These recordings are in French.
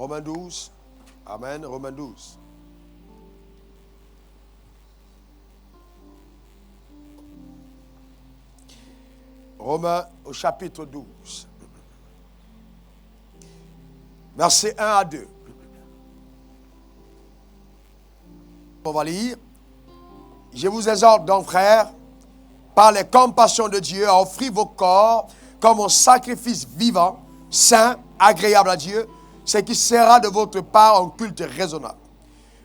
Romains 12. Amen. Romains 12. Romains au chapitre 12. Versets 1 à 2. On va lire. Je vous exhorte donc, frères, par les compassions de Dieu, à offrir vos corps comme un sacrifice vivant, saint, agréable à Dieu, ce qui sera de votre part un culte raisonnable.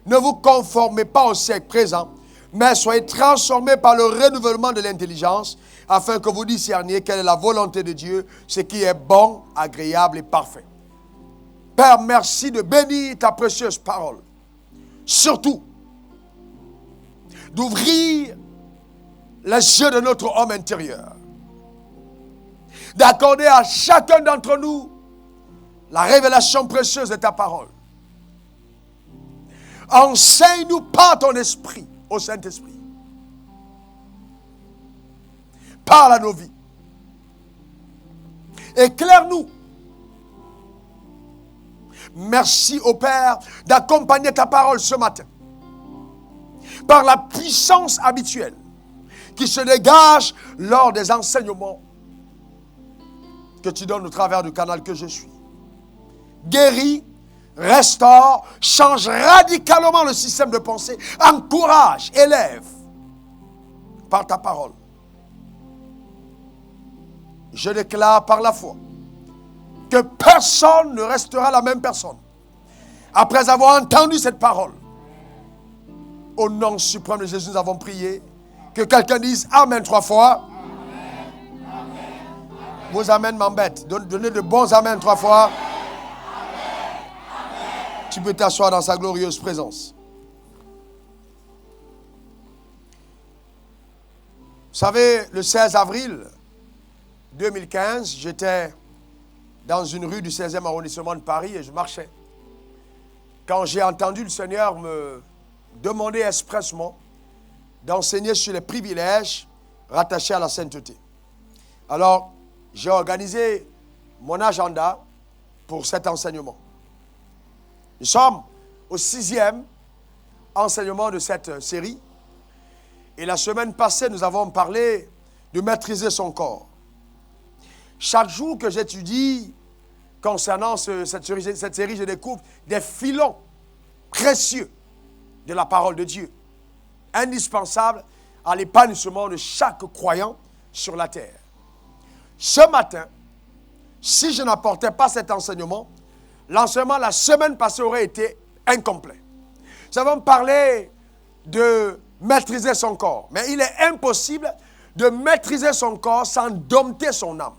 Ne vous conformez pas au siècle présent, mais soyez transformés par le renouvellement de l'intelligence, afin que vous discerniez quelle est la volonté de Dieu, ce qui est bon, agréable et parfait. Père, merci de bénir ta précieuse parole. Surtout, d'ouvrir les yeux de notre homme intérieur. D'accorder à chacun d'entre nous la révélation précieuse de ta parole. Enseigne-nous par ton esprit, au Saint-Esprit. Parle à nos vies. Éclaire-nous. Merci au Père d'accompagner ta parole ce matin par la puissance habituelle qui se dégage lors des enseignements que tu donnes au travers du canal que je suis. Guéris, restaure, change radicalement le système de pensée, encourage, élève par ta parole. Je déclare par la foi que personne ne restera la même personne après avoir entendu cette parole. Au nom suprême de Jésus, nous avons prié. Que quelqu'un dise Amen 3 fois. Amen, amen, amen. Vos Amen m'embêtent. Donnez de bons Amen 3 fois. Amen, amen. Tu peux t'asseoir dans sa glorieuse présence. Vous savez, le 16 avril 2015, j'étais dans une rue du 16e arrondissement de Paris et je marchais. Quand j'ai entendu le Seigneur me demander expressement d'enseigner sur les privilèges rattachés à la sainteté. Alors, j'ai organisé mon agenda pour cet enseignement. Nous sommes au 6e enseignement de cette série. Et la semaine passée, nous avons parlé de maîtriser son corps. Chaque jour que j'étudie concernant cette série, je découvre des filons précieux de la parole de Dieu, indispensable à l'épanouissement de chaque croyant sur la terre. Ce matin, si je n'apportais pas cet enseignement, l'enseignement la semaine passée aurait été incomplet. Nous avons parlé de maîtriser son corps, mais il est impossible de maîtriser son corps sans dompter son âme.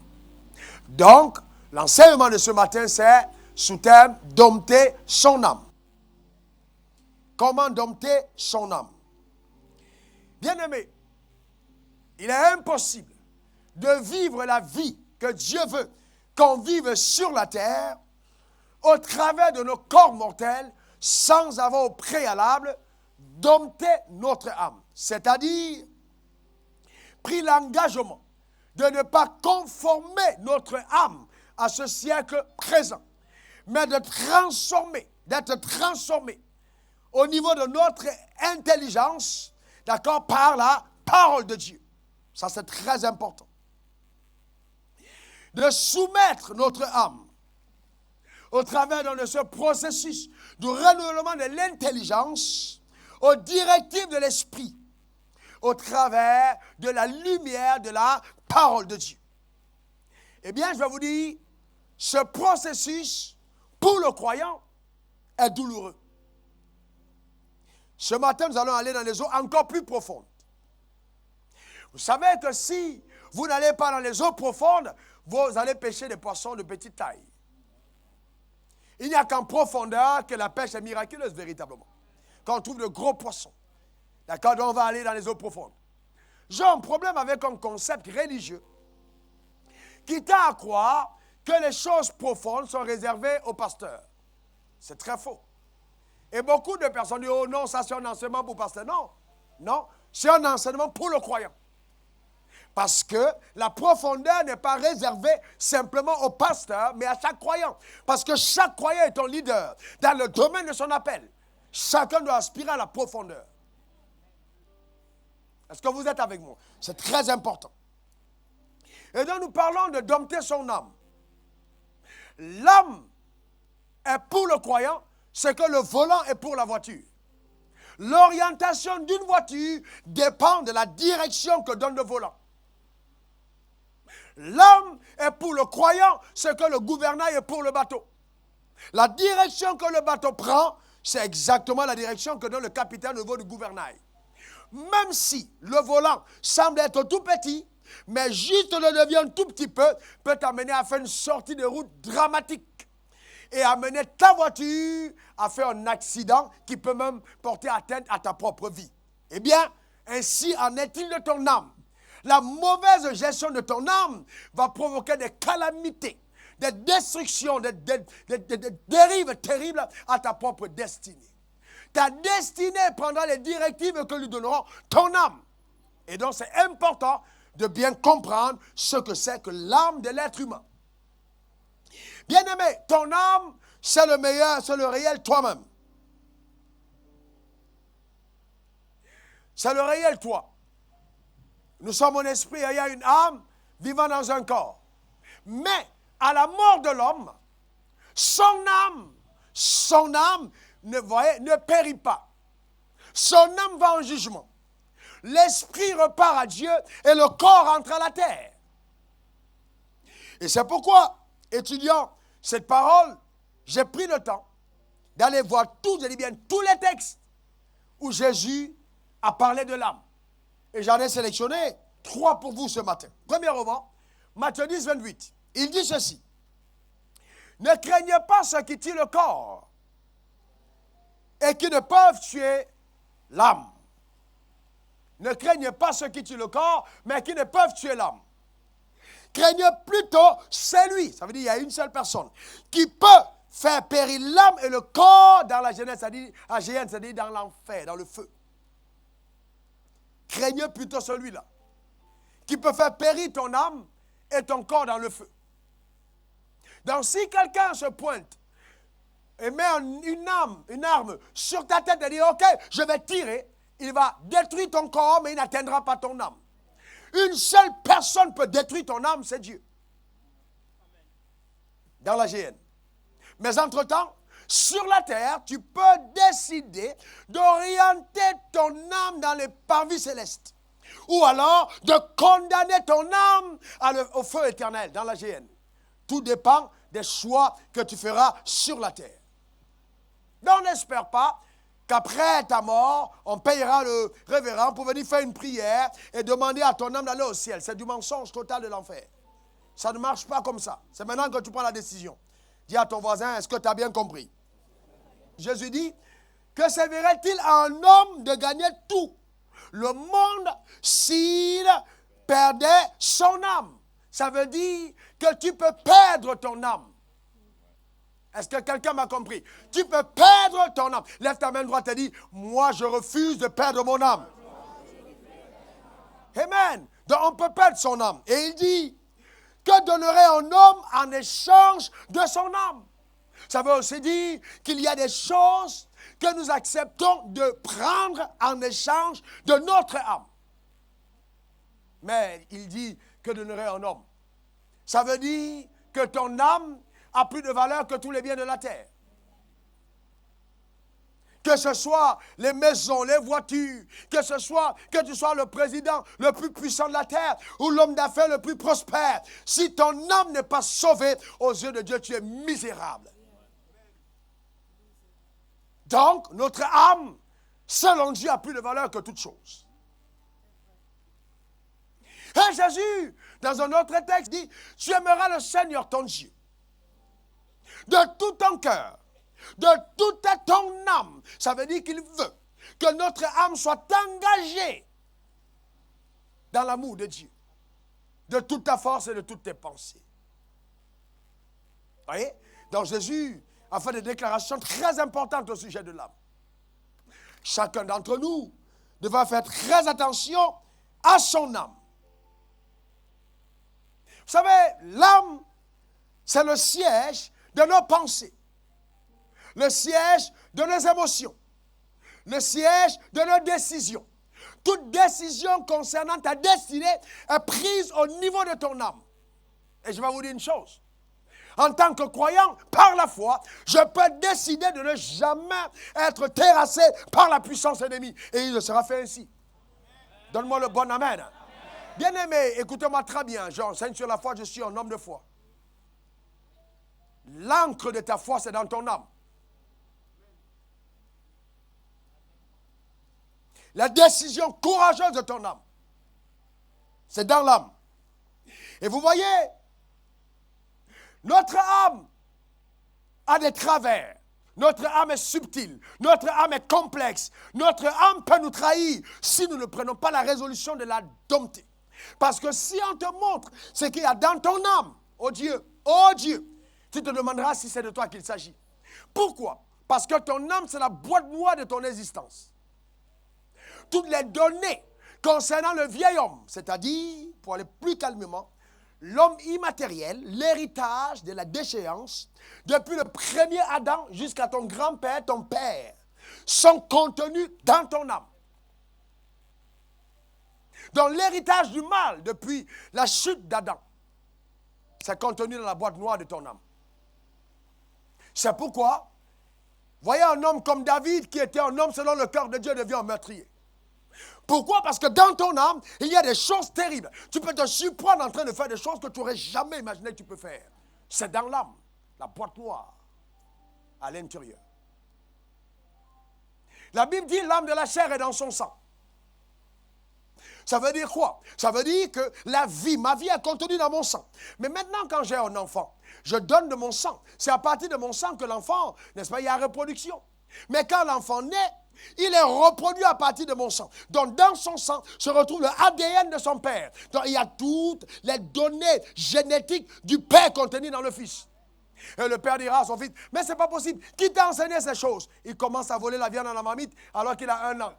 Donc, l'enseignement de ce matin, c'est sous thème « Dompter son âme ». Comment dompter son âme? Bien-aimé, il est impossible de vivre la vie que Dieu veut qu'on vive sur la terre au travers de nos corps mortels sans avoir au préalable dompté notre âme. C'est-à-dire, pris l'engagement de ne pas conformer notre âme à ce siècle présent, mais de transformer, d'être transformé au niveau de notre intelligence, d'accord, par la parole de Dieu. Ça, c'est très important. De soumettre notre âme au travers de ce processus de renouvellement de l'intelligence aux directives de l'esprit, au travers de la lumière de la parole de Dieu. Eh bien, je vais vous dire, ce processus, pour le croyant, est douloureux. Ce matin, nous allons aller dans les eaux encore plus profondes. Vous savez que si vous n'allez pas dans les eaux profondes, vous allez pêcher des poissons de petite taille. Il n'y a qu'en profondeur que la pêche est miraculeuse, véritablement. Quand on trouve de gros poissons. D'accord? Donc on va aller dans les eaux profondes. J'ai un problème avec un concept religieux qui tend à croire que les choses profondes sont réservées aux pasteurs. C'est très faux. Et beaucoup de personnes disent, oh non, ça c'est un enseignement pour pasteur. Non, non, c'est un enseignement pour le croyant. Parce que la profondeur n'est pas réservée simplement au pasteur, mais à chaque croyant. Parce que chaque croyant est un leader dans le domaine de son appel. Chacun doit aspirer à la profondeur. Est-ce que vous êtes avec moi? C'est très important. Et donc nous parlons de dompter son âme. L'âme est pour le croyant ce que le volant est pour la voiture. L'orientation d'une voiture dépend de la direction que donne le volant. L'âme est pour le croyant ce que le gouvernail est pour le bateau. La direction que le bateau prend, c'est exactement la direction que donne le capitaine au niveau du gouvernail. Même si le volant semble être tout petit, mais juste le devient un tout petit peu, peut t'amener à faire une sortie de route dramatique et amener ta voiture à faire un accident qui peut même porter atteinte à ta propre vie. Eh bien, ainsi en est-il de ton âme. La mauvaise gestion de ton âme va provoquer des calamités, des destructions, des dérives terribles à ta propre destinée. Ta destinée prendra les directives que lui donneront ton âme. Et donc c'est important de bien comprendre ce que c'est que l'âme de l'être humain. Bien-aimé, ton âme, c'est le meilleur, c'est le réel toi-même. C'est le réel toi. Nous sommes un esprit ayant une âme vivant dans un corps. Mais à la mort de l'homme, son âme ne périt pas. Son âme va en jugement. L'esprit repart à Dieu et le corps entre à la terre. Et c'est pourquoi, étudiant cette parole, j'ai pris le temps d'aller voir tous les textes où Jésus a parlé de l'âme. Et j'en ai sélectionné 3 pour vous ce matin. Premièrement, Matthieu 10, 28. Il dit ceci. Ne craignez pas ceux qui tuent le corps et qui ne peuvent tuer l'âme. Ne craignez pas ceux qui tuent le corps, mais qui ne peuvent tuer l'âme. Craignez plutôt celui, ça veut dire il y a une seule personne, qui peut faire périr l'âme et le corps dans la Genèse, c'est-à-dire dans l'enfer, dans le feu. Craignez plutôt celui-là, qui peut faire périr ton âme et ton corps dans le feu. Donc si quelqu'un se pointe et met une arme sur ta tête et dit « Ok, je vais tirer », il va détruire ton corps, mais il n'atteindra pas ton âme. Une seule personne peut détruire ton âme, c'est Dieu. Dans la GN. Mais entre-temps, sur la terre, tu peux décider d'orienter ton âme dans les parvis célestes. Ou alors de condamner ton âme au feu éternel, dans la GN. Tout dépend des choix que tu feras sur la terre. Donc n'espère pas qu'après ta mort, on payera le révérend pour venir faire une prière et demander à ton âme d'aller au ciel. C'est du mensonge total de l'enfer. Ça ne marche pas comme ça. C'est maintenant que tu prends la décision. Dis à ton voisin, est-ce que tu as bien compris? Jésus dit, que servirait-il à un homme de gagner tout le monde s'il perdait son âme? Ça veut dire que tu peux perdre ton âme. Est-ce que quelqu'un m'a compris? Tu peux perdre ton âme. Lève ta main droite et dis, moi je refuse de perdre mon âme. Amen. Donc on peut perdre son âme. Et il dit, que donnerait un homme en échange de son âme? Ça veut aussi dire qu'il y a des choses que nous acceptons de prendre en échange de notre âme. Mais il dit, que donnerait un homme? Ça veut dire que ton âme a plus de valeur que tous les biens de la terre. Que ce soit les maisons, les voitures, que tu sois le président le plus puissant de la terre ou l'homme d'affaires le plus prospère. Si ton âme n'est pas sauvée, aux yeux de Dieu, tu es misérable. Donc, notre âme, selon Dieu, a plus de valeur que toute chose. Et Jésus, dans un autre texte, dit, tu aimeras le Seigneur ton Dieu de tout ton cœur, de toute ton âme. Ça veut dire qu'il veut que notre âme soit engagée dans l'amour de Dieu, de toute ta force et de toutes tes pensées. Vous voyez? Donc Jésus a fait des déclarations très importantes au sujet de l'âme. Chacun d'entre nous devra faire très attention à son âme. Vous savez, l'âme, c'est le siège de nos pensées, le siège de nos émotions, le siège de nos décisions. Toute décision concernant ta destinée est prise au niveau de ton âme. Et je vais vous dire une chose. En tant que croyant, par la foi, je peux décider de ne jamais être terrassé par la puissance ennemie. Et il sera fait ainsi. Donne-moi le bon amen. Bien-aimé, écoutez-moi très bien. J'enseigne sur la foi, je suis un homme de foi. L'encre de ta foi, c'est dans ton âme. La décision courageuse de ton âme, c'est dans l'âme. Et vous voyez, notre âme a des travers. Notre âme est subtile. Notre âme est complexe. Notre âme peut nous trahir si nous ne prenons pas la résolution de la dompter. Parce que si on te montre ce qu'il y a dans ton âme, oh Dieu, tu te demanderas si c'est de toi qu'il s'agit. Pourquoi? Parce que ton âme, c'est la boîte noire de ton existence. Toutes les données concernant le vieil homme, c'est-à-dire, pour aller plus calmement, l'homme immatériel, l'héritage de la déchéance, depuis le premier Adam jusqu'à ton grand-père, ton père, sont contenus dans ton âme. Donc l'héritage du mal, depuis la chute d'Adam, c'est contenu dans la boîte noire de ton âme. C'est pourquoi, voyez un homme comme David, qui était un homme selon le cœur de Dieu, devient un meurtrier. Pourquoi? Parce que dans ton âme, il y a des choses terribles. Tu peux te surprendre en train de faire des choses que tu n'aurais jamais imaginé que tu peux faire. C'est dans l'âme, la boîte noire, à l'intérieur. La Bible dit l'âme de la chair est dans son sang. Ça veut dire quoi? Ça veut dire que la vie, ma vie est contenue dans mon sang. Mais maintenant, quand j'ai un enfant, je donne de mon sang. C'est à partir de mon sang que l'enfant, n'est-ce pas, il y a reproduction. Mais quand l'enfant naît, il est reproduit à partir de mon sang. Donc, dans son sang se retrouve le ADN de son père. Donc, il y a toutes les données génétiques du père contenues dans le fils. Et le père dira à son fils, mais c'est pas possible. Qui t'a enseigné ces choses? Il commence à voler la viande à la marmite alors qu'il a 1 an.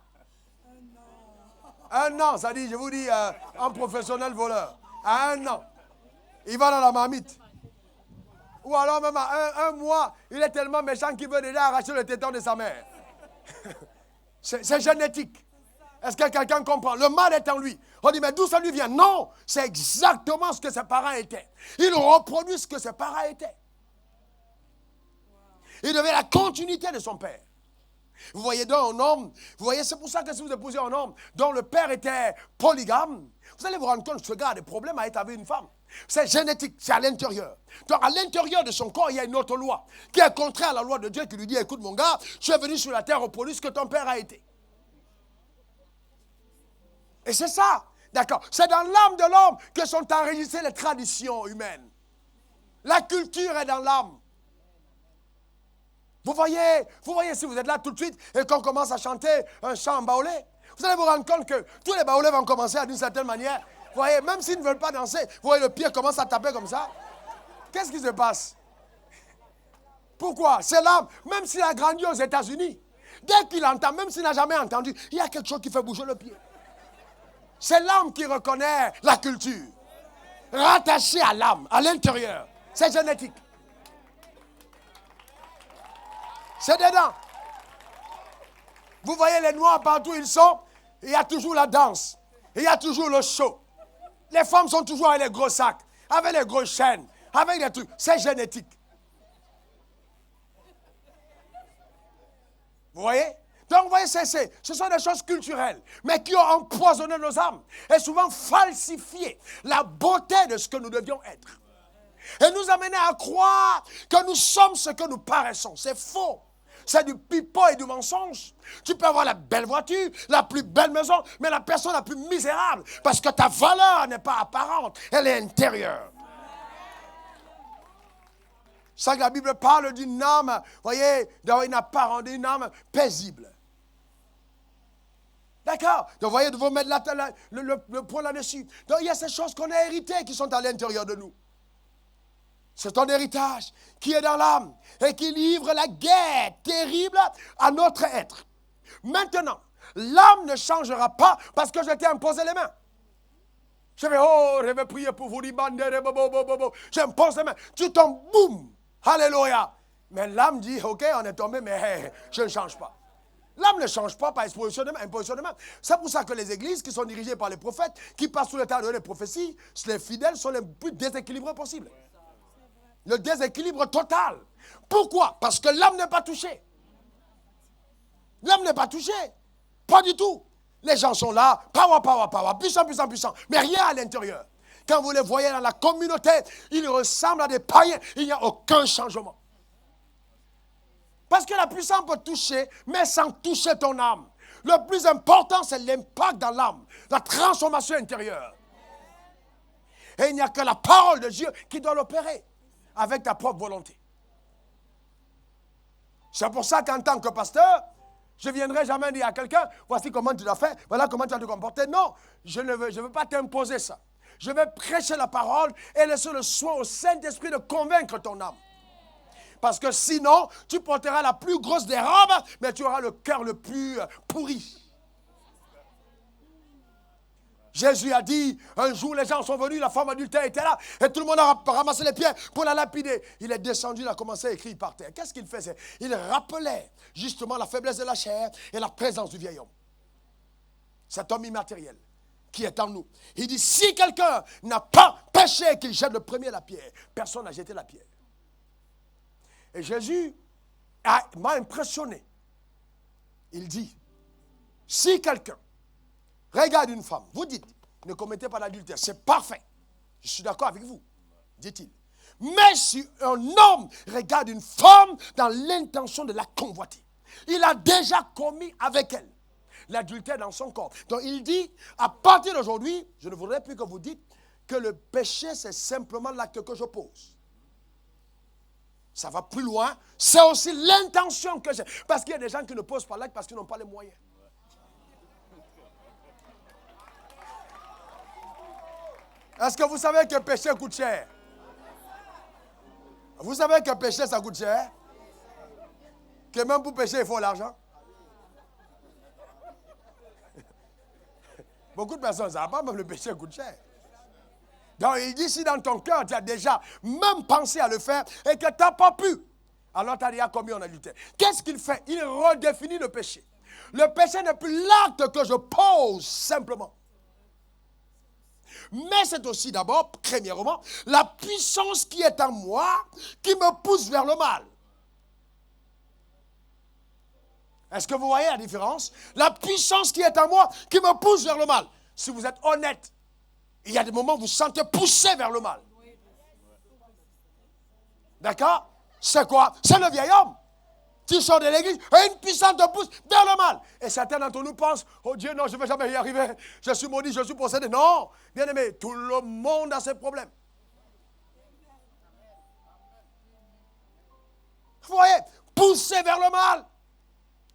1 an, ça dit, je vous dis, un professionnel voleur. À 1 an, il va dans la marmite. Ou alors même à un mois, il est tellement méchant qu'il veut déjà arracher le téton de sa mère. C'est génétique. Est-ce que quelqu'un comprend? Le mal est en lui. On dit, mais d'où ça lui vient? Non, c'est exactement ce que ses parents étaient. Il reproduit ce que ses parents étaient. Il devait la continuité de son père. Vous voyez donc un homme, vous voyez, c'est pour ça que si vous épousez un homme dont le père était polygame, vous allez vous rendre compte que ce gars a des problèmes à être avec une femme. C'est génétique, c'est à l'intérieur. Donc à l'intérieur de son corps, il y a une autre loi qui est contraire à la loi de Dieu qui lui dit, écoute mon gars, tu es venu sur la terre reproduire ce que ton père a été. Et c'est ça, d'accord. C'est dans l'âme de l'homme que sont enregistrées les traditions humaines. La culture est dans l'âme. Vous voyez si vous êtes là tout de suite et qu'on commence à chanter un chant en baoulé, vous allez vous rendre compte que tous les baoulés vont commencer d'une certaine manière. Vous voyez, même s'ils ne veulent pas danser, vous voyez le pied commence à taper comme ça. Qu'est-ce qui se passe? Pourquoi? C'est l'âme, même s'il a grandi aux États-Unis, dès qu'il entend, même s'il n'a jamais entendu, il y a quelque chose qui fait bouger le pied. C'est l'âme qui reconnaît la culture. Rattaché à l'âme, à l'intérieur. C'est génétique. C'est dedans. Vous voyez les Noirs partout où ils sont, il y a toujours la danse. Il y a toujours le show. Les femmes sont toujours avec les gros sacs, avec les grosses chaînes, avec les trucs. C'est génétique. Vous voyez? Donc, vous voyez, ce sont des choses culturelles, mais qui ont empoisonné nos âmes et souvent falsifié la beauté de ce que nous devions être. Et nous amener à croire que nous sommes ce que nous paraissons. C'est faux. C'est du pipeau et du mensonge. Tu peux avoir la belle voiture, la plus belle maison, mais la personne la plus misérable, parce que ta valeur n'est pas apparente, elle est intérieure. C'est ça que la Bible parle d'une âme, vous voyez, d'une apparence, d'une âme paisible. D'accord? Donc, vous voyez, vous mettre le point là-dessus. Donc, il y a ces choses qu'on a héritées qui sont à l'intérieur de nous. C'est ton héritage qui est dans l'âme et qui livre la guerre terrible à notre être. Maintenant, l'âme ne changera pas parce que je t'ai imposé les mains. Je vais prier pour vous. Je me pose les mains. Tu tombes, boum. Alléluia. Mais l'âme dit, ok, on est tombé, mais hey, je ne change pas. L'âme ne change pas par impositionnement. C'est pour ça que les églises qui sont dirigées par les prophètes, qui passent sous le temps de les prophéties, les fidèles sont les plus déséquilibrés possibles. Le déséquilibre total. Pourquoi? Parce que l'âme n'est pas touchée. L'âme n'est pas touchée. Pas du tout. Les gens sont là, power, puissant, mais rien à l'intérieur. Quand vous les voyez dans la communauté, ils ressemblent à des païens. Il n'y a aucun changement. Parce que la puissance peut toucher, mais sans toucher ton âme. Le plus important, c'est l'impact dans l'âme, la transformation intérieure. Et il n'y a que la parole de Dieu qui doit l'opérer avec ta propre volonté. C'est pour ça qu'en tant que pasteur, je ne viendrai jamais dire à quelqu'un, voici comment tu l'as fait, voilà comment tu vas te comporter. Non, je ne veux pas t'imposer ça. Je vais prêcher la parole et laisser le soin au Saint-Esprit de convaincre ton âme. Parce que sinon, tu porteras la plus grosse des robes, mais tu auras le cœur le plus pourri. Jésus a dit, un jour les gens sont venus, la femme adultère était là, et tout le monde a ramassé les pierres pour la lapider. Il est descendu, il a commencé à écrire par terre. Qu'est-ce qu'il faisait? Il rappelait justement la faiblesse de la chair et la présence du vieil homme. Cet homme immatériel qui est en nous. Il dit, si quelqu'un n'a pas péché, qu'il jette le premier la pierre. Personne n'a jeté la pierre. Et Jésus m'a impressionné. Il dit, si quelqu'un regarde une femme, vous dites, ne commettez pas l'adultère, c'est parfait. Je suis d'accord avec vous, dit-il. Mais si un homme regarde une femme dans l'intention de la convoiter, il a déjà commis avec elle l'adultère dans son corps. Donc il dit, à partir d'aujourd'hui, je ne voudrais plus que vous dites que le péché, c'est simplement l'acte que je pose. Ça va plus loin. C'est aussi l'intention que j'ai. Parce qu'il y a des gens qui ne posent pas l'acte parce qu'ils n'ont pas les moyens. Est-ce que vous savez que péché coûte cher? Vous savez que péché, ça coûte cher? Que même pour pécher, il faut l'argent? Beaucoup de personnes ne savent pas, même le péché coûte cher. Donc il dit, si dans ton cœur, tu as déjà même pensé à le faire et que tu n'as pas pu, alors tu as déjà commis en adultère. Qu'est-ce qu'il fait? Il redéfinit le péché. Le péché n'est plus l'acte que je pose simplement. Mais c'est aussi d'abord, premièrement, la puissance qui est en moi qui me pousse vers le mal. Est-ce que vous voyez la différence? La puissance qui est en moi qui me pousse vers le mal. Si vous êtes honnête, il y a des moments où vous vous sentez poussé vers le mal. D'accord? C'est quoi? C'est le vieil homme. Tu sors de l'église et une puissance te pousse vers le mal. Et certains d'entre nous pensent, oh Dieu, non, je ne vais jamais y arriver. Je suis maudit, je suis possédé. Non, bien aimé, tout le monde a ses problèmes. Vous voyez, poussé vers le mal.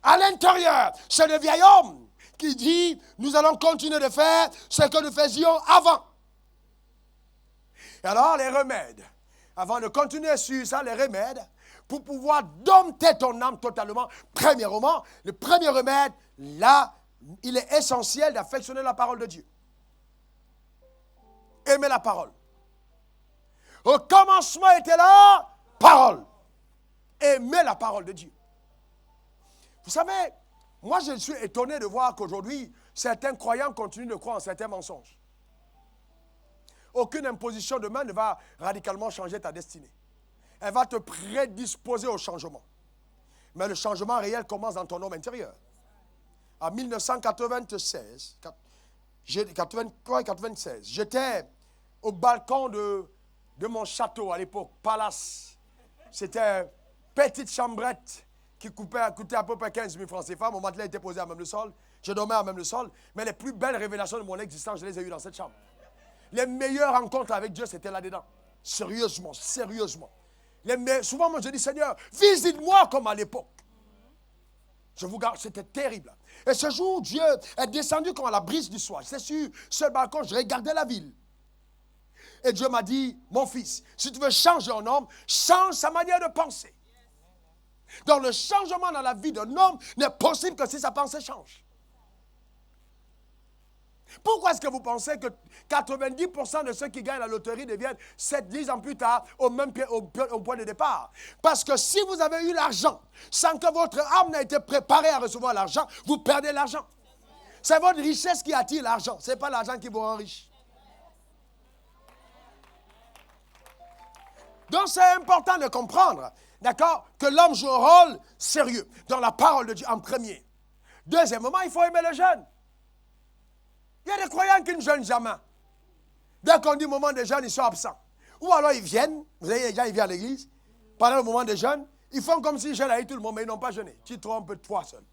À l'intérieur, c'est le vieil homme qui dit, nous allons continuer de faire ce que nous faisions avant. Et alors, les remèdes, avant de continuer sur ça, les remèdes, pour pouvoir dompter ton âme totalement, premièrement, le premier remède, là, il est essentiel d'affectionner la parole de Dieu. Aimer la parole. Au commencement était là, parole. Aimer la parole de Dieu. Vous savez, moi je suis étonné de voir qu'aujourd'hui, certains croyants continuent de croire en certains mensonges. Aucune imposition de main ne va radicalement changer ta destinée. Elle va te prédisposer au changement. Mais le changement réel commence dans ton homme intérieur. En 1996, 96, j'étais au balcon de mon château à l'époque, Palace. C'était une petite chambrette qui coûtait à peu près 15 000 francs CFA. Mon matelas était posé à même le sol. Je dormais à même le sol. Mais les plus belles révélations de mon existence, je les ai eues dans cette chambre. Les meilleures rencontres avec Dieu, c'était là-dedans. Sérieusement. Souvent, moi, je dis, Seigneur, visite-moi comme à l'époque. Je vous garde, c'était terrible. Et ce jour, Dieu est descendu comme à la brise du soir. C'est sur ce balcon, je regardais la ville. Et Dieu m'a dit, mon fils, si tu veux changer un homme, change sa manière de penser. Donc le changement dans la vie d'un homme n'est possible que si sa pensée change. Pourquoi est-ce que vous pensez que 90% de ceux qui gagnent la loterie deviennent 7-10 ans plus tard au point de départ? Parce que si vous avez eu l'argent sans que votre âme n'ait été préparée à recevoir l'argent, vous perdez l'argent. C'est votre richesse qui attire l'argent. Ce n'est pas l'argent qui vous rend riche. Donc c'est important de comprendre, d'accord, que l'homme joue un rôle sérieux dans la parole de Dieu en premier. Deuxièmement, il faut aimer le jeûne. Il y a des croyants qui ne jeûnent jamais. Dès qu'on dit moment de jeûne, ils sont absents. Ou alors ils viennent, vous avez déjà, ils viennent à l'église, pendant le moment de jeûne, ils font comme s'ils jeûnent avec tout le monde, mais ils n'ont pas jeûné. Tu te trompes de toi seul.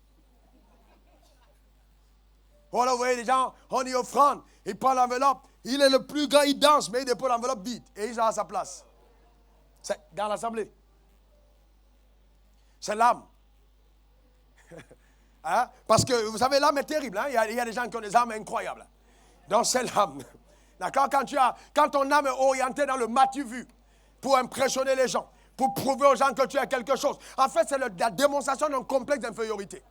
Voilà, vous voyez les gens, on y offrande, il prend l'enveloppe, il est le plus grand, il danse, mais il dépose l'enveloppe vide et il est à sa place. C'est dans l'assemblée. C'est l'âme. Hein? Parce que, vous savez, l'âme est terrible. Hein? Il y a des gens qui ont des âmes incroyables. Donc, c'est l'âme. D'accord? Quand ton âme est orientée dans le m'as-tu vu, pour impressionner les gens, pour prouver aux gens que tu as quelque chose. En fait, c'est la démonstration d'un complexe d'infériorité.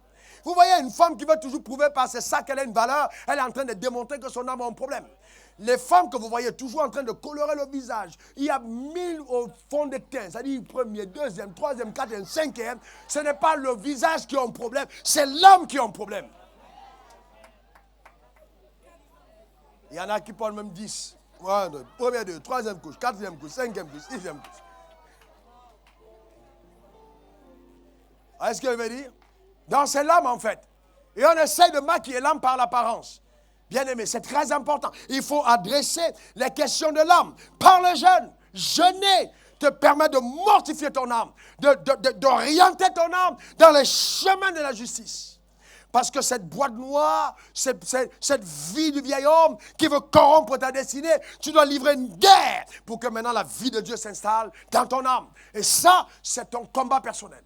Vous voyez, une femme qui veut toujours prouver par ses sacs qu'elle a une valeur, elle est en train de démontrer que son âme a un problème. Les femmes que vous voyez toujours en train de colorer le visage, il y a 1000 au fond de teint, c'est-à-dire premier, deuxième, troisième, quatrième, cinquième, ce n'est pas le visage qui a un problème, c'est l'âme qui a un problème. Il y en a qui parlent même 10. Première, deux, troisième couche, quatrième couche, cinquième couche, sixième couche. Est-ce que je veux dire? Donc c'est l'âme en fait. Et on essaie de maquiller l'âme par l'apparence. Bien aimé, c'est très important. Il faut adresser les questions de l'âme par le jeûne. Jeûner te permet de mortifier ton âme, d'orienter ton âme dans les chemins de la justice. Parce que cette boîte noire, cette vie du vieil homme qui veut corrompre ta destinée, tu dois livrer une guerre pour que maintenant la vie de Dieu s'installe dans ton âme. Et ça, c'est ton combat personnel.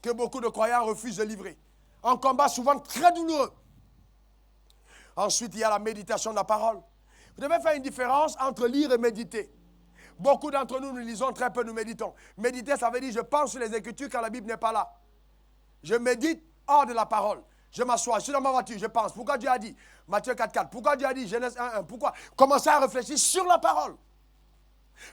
Que beaucoup de croyants refusent de livrer. Un combat souvent très douloureux. Ensuite, il y a la méditation de la parole. Vous devez faire une différence entre lire et méditer. Beaucoup d'entre nous, nous lisons très peu, nous méditons. Méditer, ça veut dire je pense sur les Écritures quand la Bible n'est pas là. Je médite hors de la parole. Je m'assois, je suis dans ma voiture, je pense. Pourquoi Dieu a dit Matthieu 4,4. Pourquoi Dieu a dit Genèse 1,1. Pourquoi? Commencez à réfléchir sur la parole.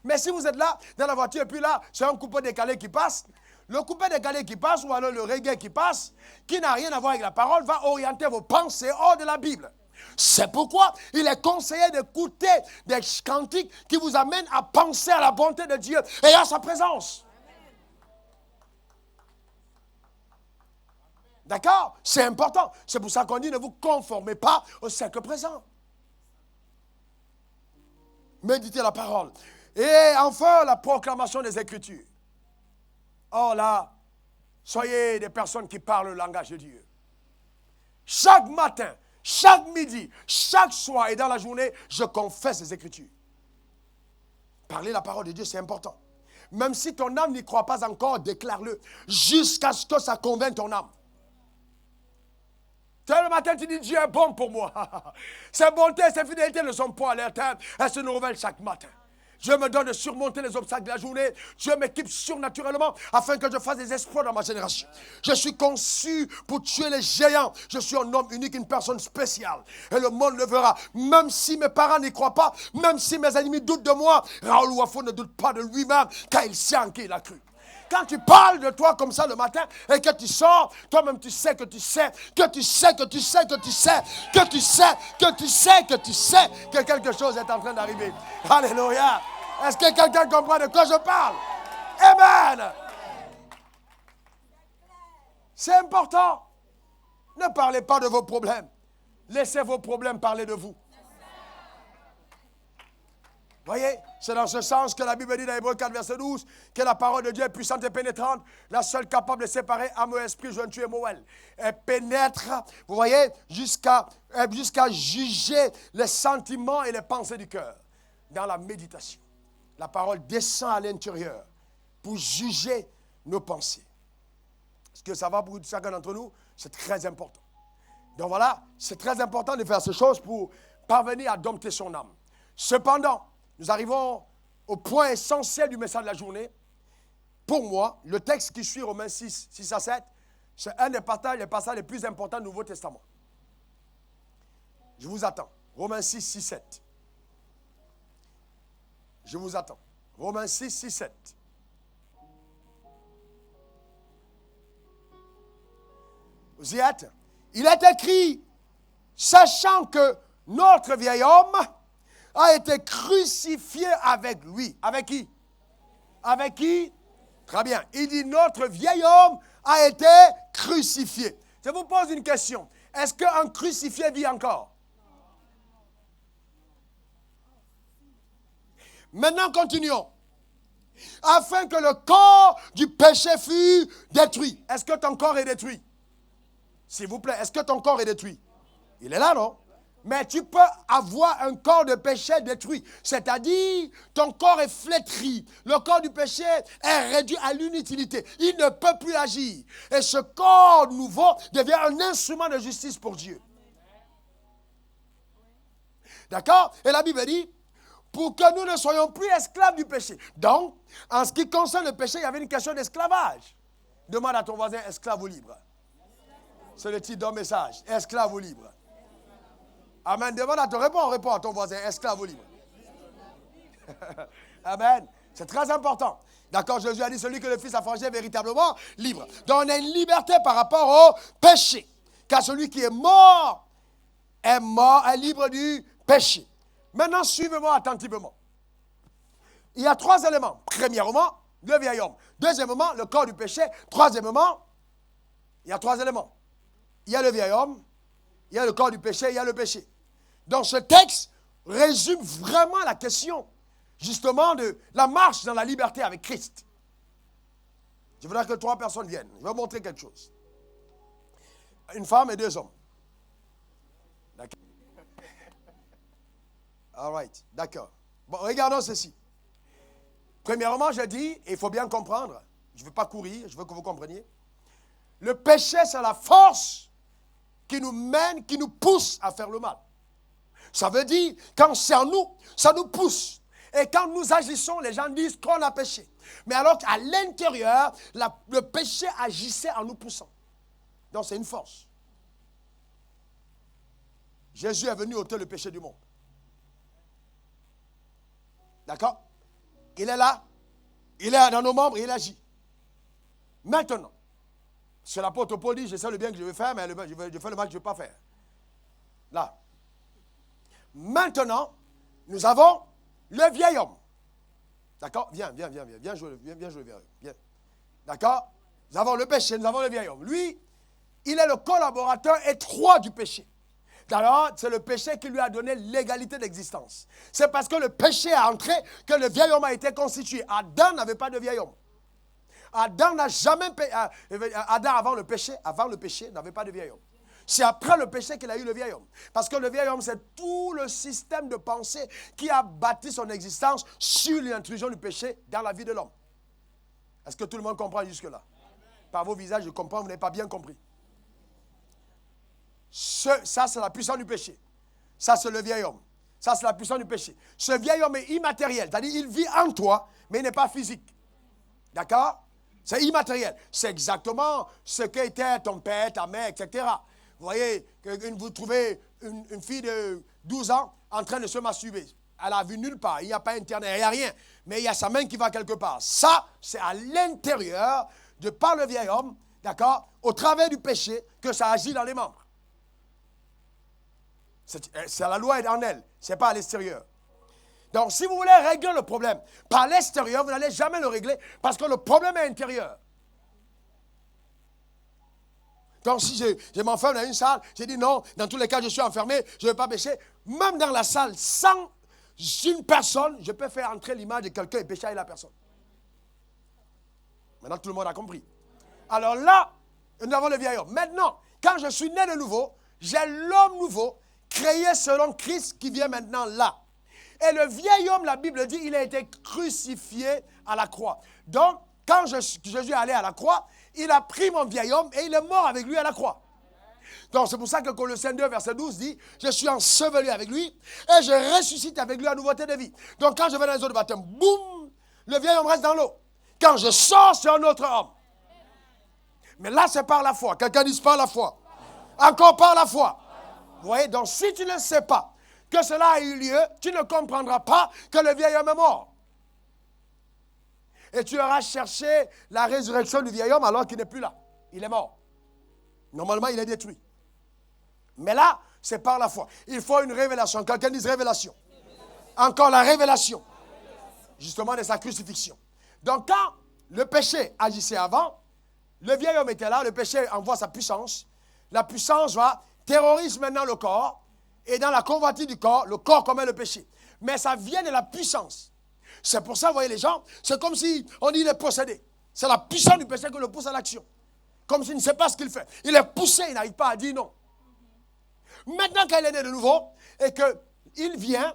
Mais si vous êtes là, dans la voiture, et puis là, c'est un coupé décalé qui passe. Le coupé décalé qui passe, ou alors le reggae qui passe, qui n'a rien à voir avec la parole, va orienter vos pensées hors de la Bible. C'est pourquoi il est conseillé d'écouter des cantiques qui vous amènent à penser à la bonté de Dieu et à sa présence. D'accord? C'est important. C'est pour ça qu'on dit ne vous conformez pas au siècle présent. Méditez la parole. Et enfin, la proclamation des Écritures. Oh là, soyez des personnes qui parlent le langage de Dieu. Chaque matin, chaque midi, chaque soir et dans la journée, je confesse les Écritures. Parler la parole de Dieu, c'est important. Même si ton âme n'y croit pas encore, déclare-le jusqu'à ce que ça convainque ton âme. Le matin, tu dis, Dieu est bon pour moi. Ses bontés et ses fidélités ne sont pas à leur terme. Elles se renouvellent chaque matin. Dieu me donne de surmonter les obstacles de la journée. Dieu m'équipe surnaturellement afin que je fasse des exploits dans ma génération. Je suis conçu pour tuer les géants. Je suis un homme unique, une personne spéciale. Et le monde le verra. Même si mes parents n'y croient pas, même si mes ennemis doutent de moi, Raoul Wafo ne doute pas de lui-même, car il sait en qui il a cru. Quand tu parles de toi comme ça le matin et que tu sors, toi-même tu sais que tu sais, que tu sais, que tu sais, que tu sais, que tu sais, que tu sais, que tu sais que quelque chose est en train d'arriver. Alléluia. Est-ce que quelqu'un comprend de quoi je parle? Amen. C'est important. Ne parlez pas de vos problèmes. Laissez vos problèmes parler de vous. Voyez, c'est dans ce sens que la Bible dit dans Hébreux 4, verset 12, que la parole de Dieu est puissante et pénétrante, la seule capable de séparer âme et esprit, jointure et moelle. Elle pénètre, vous voyez, jusqu'à juger les sentiments et les pensées du cœur. Dans la méditation, la parole descend à l'intérieur pour juger nos pensées. Est-ce que ça va pour chacun d'entre nous? C'est très important. Donc voilà, c'est très important de faire ces choses pour parvenir à dompter son âme. Cependant, nous arrivons au point essentiel du message de la journée. Pour moi, le texte qui suit, Romains 6, 6 à 7, c'est un des passages les plus importants du Nouveau Testament. Je vous attends. Romains 6, 6, 7. Je vous attends. Romains 6, 6, 7. Vous y êtes? Il est écrit, sachant que notre vieil homme a été crucifié avec lui. Avec qui? Avec qui? Très bien. Il dit, notre vieil homme a été crucifié. Je vous pose une question. Est-ce qu'un crucifié vit encore? Maintenant, continuons. Afin que le corps du péché fût détruit. Est-ce que ton corps est détruit? S'il vous plaît, est-ce que ton corps est détruit? Il est là, non? Mais tu peux avoir un corps de péché détruit. C'est-à-dire, ton corps est flétri. Le corps du péché est réduit à l'inutilité. Il ne peut plus agir. Et ce corps nouveau devient un instrument de justice pour Dieu. D'accord? Et la Bible dit, pour que nous ne soyons plus esclaves du péché. Donc, en ce qui concerne le péché, il y avait une question d'esclavage. Demande à ton voisin, esclave ou libre? C'est le titre d'un message. Esclave ou libre? Amen. Demande à ton réponds à ton voisin, esclave ou libre? Amen. C'est très important. D'accord, Jésus a dit, celui que le Fils a forgé est véritablement libre. Donc, on a une liberté par rapport au péché. Car celui qui est mort, est libre du péché. Maintenant, suivez-moi attentivement. Il y a trois éléments. Premièrement, le vieil homme. Deuxièmement, le corps du péché. Troisièmement, il y a trois éléments. Il y a le vieil homme, il y a le corps du péché, il y a le péché. Donc, ce texte résume vraiment la question, justement, de la marche dans la liberté avec Christ. Je voudrais que trois personnes viennent. Je vais vous montrer quelque chose. Une femme et deux hommes. D'accord. All right, d'accord. Bon, regardons ceci. Premièrement, je dis, et il faut bien comprendre, je ne veux pas courir, je veux que vous compreniez. Le péché, c'est la force qui nous mène, qui nous pousse à faire le mal. Ça veut dire, quand c'est en nous, ça nous pousse. Et quand nous agissons, les gens disent qu'on a péché. Mais alors qu'à l'intérieur, le péché agissait en nous poussant. Donc c'est une force. Jésus est venu ôter le péché du monde. D'accord? Il est là. Il est dans nos membres, il agit. Maintenant, c'est l'apôtre Paul dit, je sais le bien que je veux faire, mais je fais le mal que je ne veux pas faire. Là. Maintenant, nous avons le vieil homme. D'accord? Viens jouer, viens. D'accord? Nous avons le péché, nous avons le vieil homme. Lui, il est le collaborateur étroit du péché. Alors, c'est le péché qui lui a donné l'égalité d'existence. C'est parce que le péché est entré que le vieil homme a été constitué. Adam n'avait pas de vieil homme. Adam n'a jamais... Adam, avant le péché, n'avait pas de vieil homme. C'est après le péché qu'il a eu le vieil homme. Parce que le vieil homme, c'est tout le système de pensée qui a bâti son existence sur l'intrusion du péché dans la vie de l'homme. Est-ce que tout le monde comprend jusque-là? Par vos visages, je comprends, vous n'avez pas bien compris. Ça, c'est la puissance du péché. Ça, c'est le vieil homme. Ça, c'est la puissance du péché. Ce vieil homme est immatériel. C'est-à-dire, il vit en toi, mais il n'est pas physique. D'accord? C'est immatériel. C'est exactement ce qu'était ton père, ta mère, etc. Vous voyez, vous trouvez une fille de 12 ans en train de se masturber. Elle a vu nulle part. Il n'y a pas Internet, il n'y a rien. Mais il y a sa main qui va quelque part. Ça, c'est à l'intérieur, de par le vieil homme, d'accord, au travers du péché, que ça agit dans les membres. C'est la loi est en elle, ce n'est pas à l'extérieur. Donc, si vous voulez régler le problème par l'extérieur, vous n'allez jamais le régler parce que le problème est intérieur. Donc, si je m'enferme dans une salle, j'ai dit non, dans tous les cas, je suis enfermé, je ne vais pas pécher. Même dans la salle, sans une personne, je peux faire entrer l'image de quelqu'un et pécher avec la personne. Maintenant, tout le monde a compris. Alors là, nous avons le vieil homme. Maintenant, quand je suis né de nouveau, j'ai l'homme nouveau, créé selon Christ qui vient maintenant là. Et le vieil homme, la Bible dit, il a été crucifié à la croix. Donc, quand Jésus est allé à la croix, il a pris mon vieil homme et il est mort avec lui à la croix. Donc, c'est pour ça que Colossiens 2, verset 12 dit, je suis enseveli avec lui et je ressuscite avec lui à nouveauté de vie. Donc, quand je vais dans les eaux de baptême, boum, le vieil homme reste dans l'eau. Quand je sors, c'est un autre homme. Mais là, c'est par la foi. Quelqu'un dit par la foi. Encore par la foi. Vous voyez, donc si tu ne sais pas que cela a eu lieu, tu ne comprendras pas que le vieil homme est mort. Et tu auras cherché la résurrection du vieil homme alors qu'il n'est plus là. Il est mort. Normalement, il est détruit. Mais là, c'est par la foi. Il faut une révélation. Quelqu'un dise révélation. Encore la révélation. Justement de sa crucifixion. Donc quand le péché agissait avant, le vieil homme était là, le péché envoie sa puissance. La puissance terrorise maintenant le corps. Et dans la convoitise du corps, le corps commet le péché. Mais ça vient de la puissance. C'est pour ça, vous voyez les gens, c'est comme si on dit il est possédé. C'est la puissance du péché qui le pousse à l'action. Comme s'il ne sait pas ce qu'il fait. Il est poussé, il n'arrive pas à dire non. Maintenant qu'il est né de nouveau et qu'il vient,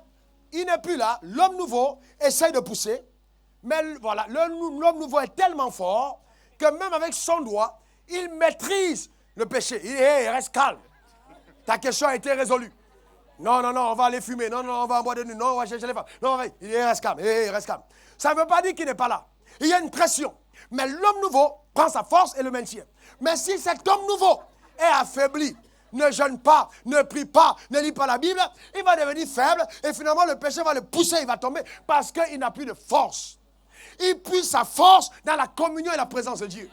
il n'est plus là, l'homme nouveau essaie de pousser. Mais voilà, l'homme nouveau est tellement fort que même avec son doigt, il maîtrise le péché. Il reste calme. Ta question a été résolue. Non, on va aller fumer. Non, on va en boire de nuit. Non, on va chercher les femmes. Non, il reste calme. Reste calme. Ça ne veut pas dire qu'il n'est pas là. Il y a une pression. Mais l'homme nouveau prend sa force et le maintient. Mais si cet homme nouveau est affaibli, ne jeûne pas, ne prie pas, ne lit pas la Bible, il va devenir faible et finalement le péché va le pousser, il va tomber parce qu'il n'a plus de force. Il puise sa force dans la communion et la présence de Dieu.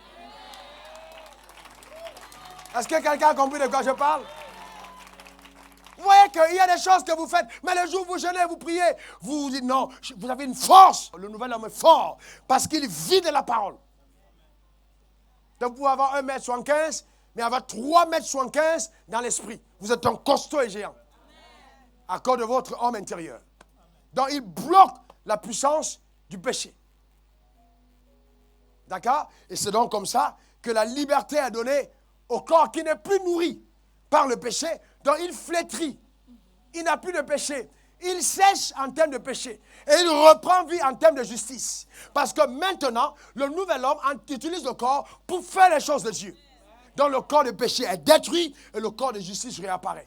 Est-ce que quelqu'un a compris de quoi je parle? Vous voyez qu'il y a des choses que vous faites, mais le jour où vous jeûnez, vous priez, vous dites non, vous avez une force. Le nouvel homme est fort parce qu'il vit de la parole. Donc vous pouvez avoir 1,75 m, mais avoir 3,75 m dans l'esprit. Vous êtes un costaud et géant à cause de votre homme intérieur. Donc il bloque la puissance du péché. D'accord? Et c'est donc comme ça que la liberté est donnée au corps qui n'est plus nourri par le péché. Donc il flétrit. Il n'a plus de péché. Il sèche en termes de péché. Et il reprend vie en termes de justice. Parce que maintenant, le nouvel homme utilise le corps pour faire les choses de Dieu. Donc le corps de péché est détruit et le corps de justice réapparaît.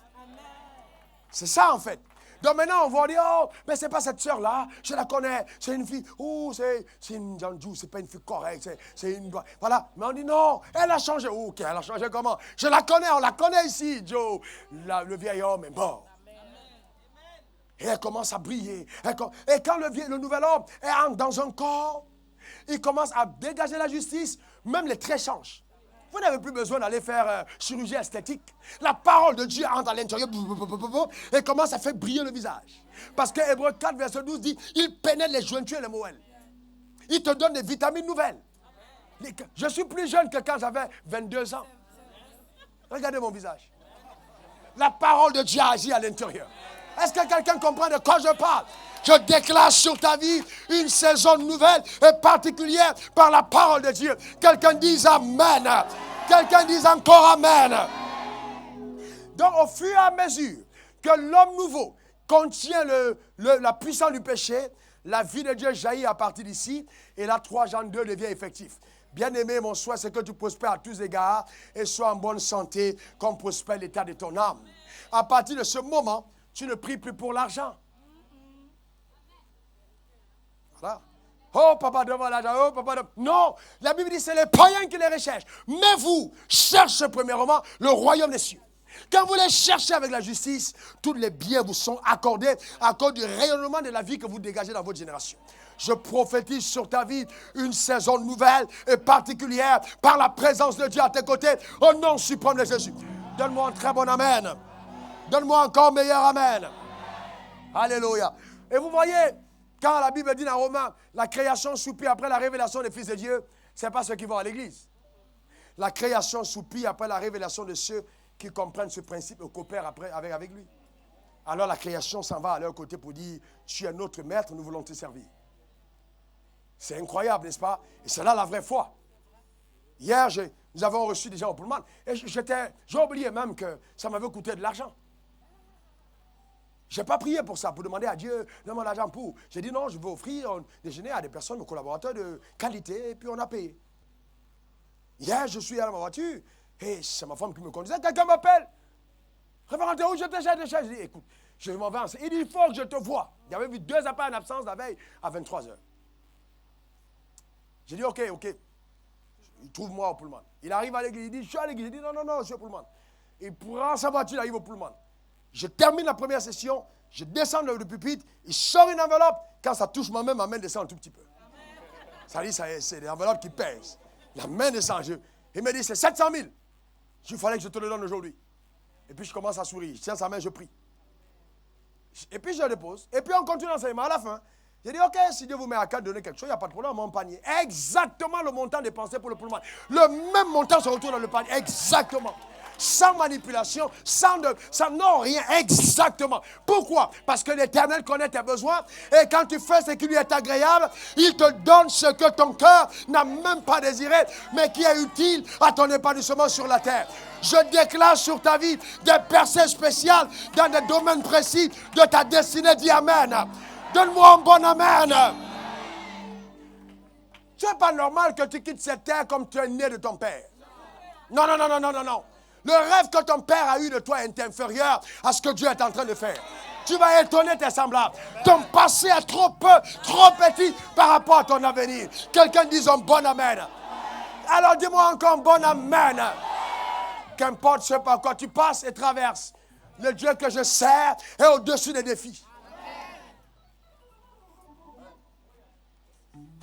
C'est ça en fait. Donc maintenant, on va dire, oh, mais c'est pas cette sœur-là, je la connais, c'est une fille, oh, c'est une Janjou, c'est pas une fille correcte, c'est une... Voilà, mais on dit non, elle a changé. Oh, ok, elle a changé comment? Je la connais, on la connaît ici, Joe. Le vieil homme est mort. Et elle commence à briller. Et quand le nouvel homme entre dans un corps, il commence à dégager la justice, même les traits changent. Vous n'avez plus besoin d'aller faire chirurgie esthétique. La parole de Dieu entre à l'intérieur et commence à faire briller le visage. Parce que Hébreux 4, verset 12 dit, il pénètre les jointures et les moelles. Il te donne des vitamines nouvelles. Je suis plus jeune que quand j'avais 22 ans. Regardez mon visage. La parole de Dieu agit à l'intérieur. Est-ce que quelqu'un comprend de quoi je parle? Je déclare sur ta vie une saison nouvelle et particulière par la parole de Dieu. Quelqu'un dise Amen. Quelqu'un dise encore Amen. Donc au fur et à mesure que l'homme nouveau contient la puissance du péché, la vie de Dieu jaillit à partir d'ici et là 3 Jean 2 devient effectif. Bien-aimé, mon souhait, c'est que tu prospères à tous égards et sois en bonne santé comme prospère l'état de ton âme. À partir de ce moment, tu ne pries plus pour l'argent. Voilà. Oh, papa, devant l'argent. Oh, papa, devant... Non, la Bible dit que c'est les païens qui les recherchent. Mais vous, cherchez premièrement le royaume des cieux. Quand vous les cherchez avec la justice, tous les biens vous sont accordés à cause du rayonnement de la vie que vous dégagez dans votre génération. Je prophétise sur ta vie une saison nouvelle et particulière par la présence de Dieu à tes côtés. Au nom suprême de Jésus. Donne-moi un très bon amen. Donne-moi encore meilleur amen. Alléluia. Et vous voyez, quand la Bible dit dans Romains, la création soupire après la révélation des fils de Dieu, ce n'est pas ceux qui vont à l'église. La création soupire après la révélation de ceux qui comprennent ce principe et coopèrent après avec lui. Alors la création s'en va à leur côté pour dire, tu es notre maître, nous voulons te servir. C'est incroyable, n'est-ce pas? Et c'est là la vraie foi. Hier, nous avons reçu des gens au Pullman et j'ai oublié même que ça m'avait coûté de l'argent. Je n'ai pas prié pour ça, pour demander à Dieu, donne-moi l'argent pour. J'ai dit non, je veux offrir un déjeuner à des personnes, aux collaborateurs de qualité, et puis on a payé. Hier, je suis à ma voiture, et c'est ma femme qui me conduisait, quelqu'un m'appelle. Révérend, où je te cherche? Je dis, écoute, je m'en vais. Il dit, il faut que je te voie. Il y avait eu 2 appels en absence la veille à 23h. J'ai dit, ok. Il trouve moi au Pullman. Il arrive à l'église, il dit, je suis à l'église. Il dit, non, je suis au Pullman. Il prend sa voiture, il arrive au Pullman. Je termine la première session, je descends le pupitre, il sort une enveloppe. Quand ça touche ma main descend un tout petit peu. Ça dit, c'est l'enveloppe qui pèse. La main descend. Il me dit, c'est 700 000. Il fallait que je te le donne aujourd'hui. Et puis je commence à sourire. Je tiens sa main, je prie. Et puis je le dépose. Et puis on continue l'enseignement. À la fin, j'ai dit, ok, si Dieu vous met à cœur de donner quelque chose, il n'y a pas de problème, mon panier. Exactement le montant dépensé pour le paiement. Le même montant se retrouve dans le panier. Exactement. Sans manipulation, sans non, rien, exactement. Pourquoi? Parce que l'Éternel connaît tes besoins et quand tu fais ce qui lui est agréable, il te donne ce que ton cœur n'a même pas désiré, mais qui est utile à ton épanouissement sur la terre. Je déclare sur ta vie des percées spéciales dans des domaines précis de ta destinée. Dis Amen. Donne-moi un bon Amen. Ce n'est pas normal que tu quittes cette terre comme tu es né de ton père. Non, non, non, non, non, non, non. Le rêve que ton père a eu de toi est inférieur à ce que Dieu est en train de faire. Tu vas étonner tes semblables. Ton passé est trop peu, trop petit par rapport à ton avenir. Quelqu'un dise un bon Amen. Alors dis-moi encore un bon Amen. Qu'importe ce par quoi tu passes et traverses, le Dieu que je sers est au-dessus des défis.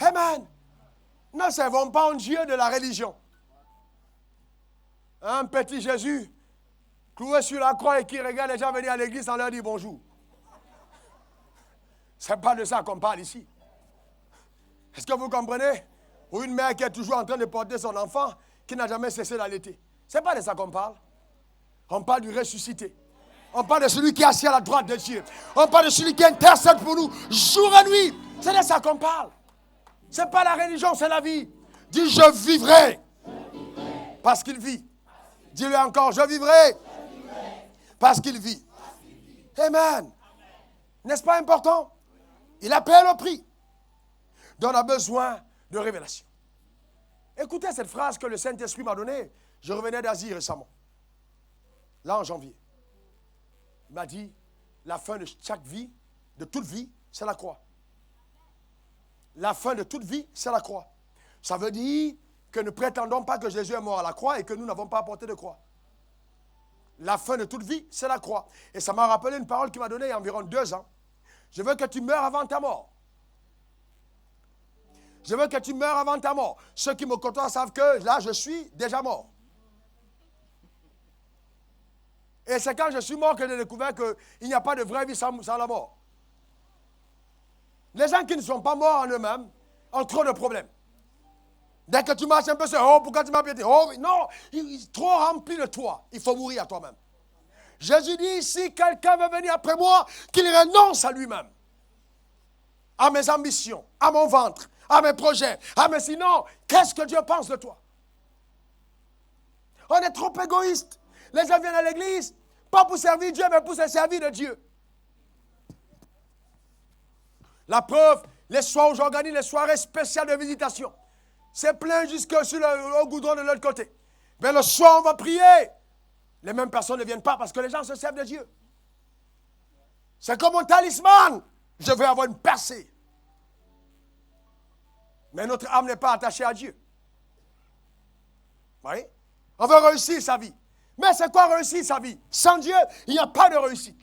Amen. Ne servons pas un Dieu de la religion. Un petit Jésus cloué sur la croix et qui regarde les gens venir à l'église sans leur dire bonjour. Ce n'est pas de ça qu'on parle ici. Est-ce que vous comprenez? Ou une mère qui est toujours en train de porter son enfant qui n'a jamais cessé d'allaiter. Ce n'est pas de ça qu'on parle. On parle du ressuscité. On parle de celui qui est assis à la droite de Dieu. On parle de celui qui intercède pour nous jour et nuit. C'est de ça qu'on parle. Ce n'est pas la religion, c'est la vie. Dis, je vivrai. Parce qu'il vit. Dis-le encore, je vivrai. Parce qu'il vit. Amen. N'est-ce pas important? Il a payé le prix. Donc on a besoin de révélation. Écoutez cette phrase que le Saint-Esprit m'a donnée. Je revenais d'Asie récemment. Là en janvier. Il m'a dit, la fin de chaque vie, de toute vie, c'est la croix. La fin de toute vie, c'est la croix. Ça veut dire que ne prétendons pas que Jésus est mort à la croix et que nous n'avons pas apporté de croix. La fin de toute vie, c'est la croix. Et ça m'a rappelé une parole qu'il m'a donnée il y a environ 2 ans. Je veux que tu meurs avant ta mort. Je veux que tu meurs avant ta mort. Ceux qui me côtoient savent que là, je suis déjà mort. Et c'est quand je suis mort que j'ai découvert qu'il n'y a pas de vraie vie sans la mort. Les gens qui ne sont pas morts en eux-mêmes ont trop de problèmes. Dès que tu marches un peu, c'est « Oh, pourquoi tu m'as piété? » Oh, non, il est trop rempli de toi. Il faut mourir à toi-même. Jésus dit, si quelqu'un veut venir après moi, qu'il renonce à lui-même. À mes ambitions, à mon ventre, à mes projets. Mais sinon, qu'est-ce que Dieu pense de toi? On est trop égoïste. Les gens viennent à l'église, pas pour servir Dieu, mais pour se servir de Dieu. La preuve, les soirs où j'organise les soirées spéciales de visitation, c'est plein jusque sur le goudron de l'autre côté. Mais le soir, on va prier. Les mêmes personnes ne viennent pas parce que les gens se servent de Dieu. C'est comme un talisman. Je veux avoir une percée. Mais notre âme n'est pas attachée à Dieu. Vous voyez? On veut réussir sa vie. Mais c'est quoi réussir sa vie? Sans Dieu, il n'y a pas de réussite.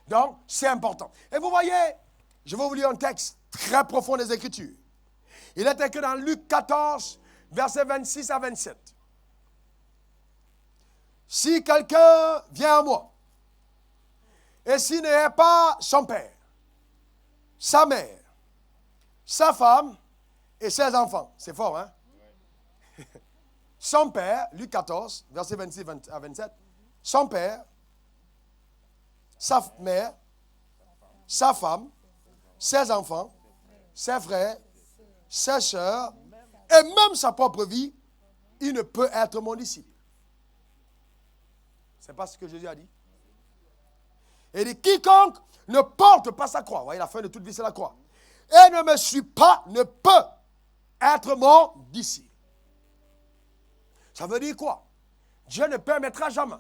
Donc, c'est important. Et vous voyez, je vais vous lire un texte très profond des Écritures. Il est écrit dans Luc 14, versets 26 à 27. Si quelqu'un vient à moi, et s'il n'est pas son père, sa mère, sa femme et ses enfants, c'est fort, hein? Son père, Luc 14, versets 26 à 27, son père, sa mère, sa femme, ses enfants, ses frères, ses sœurs, et même sa propre vie, il ne peut être mon disciple. C'est pas ce que Jésus a dit. Il dit, quiconque ne porte pas sa croix, vous voyez, la fin de toute vie, c'est la croix, et ne me suit pas, ne peut être mon disciple. Ça veut dire quoi? Dieu ne permettra jamais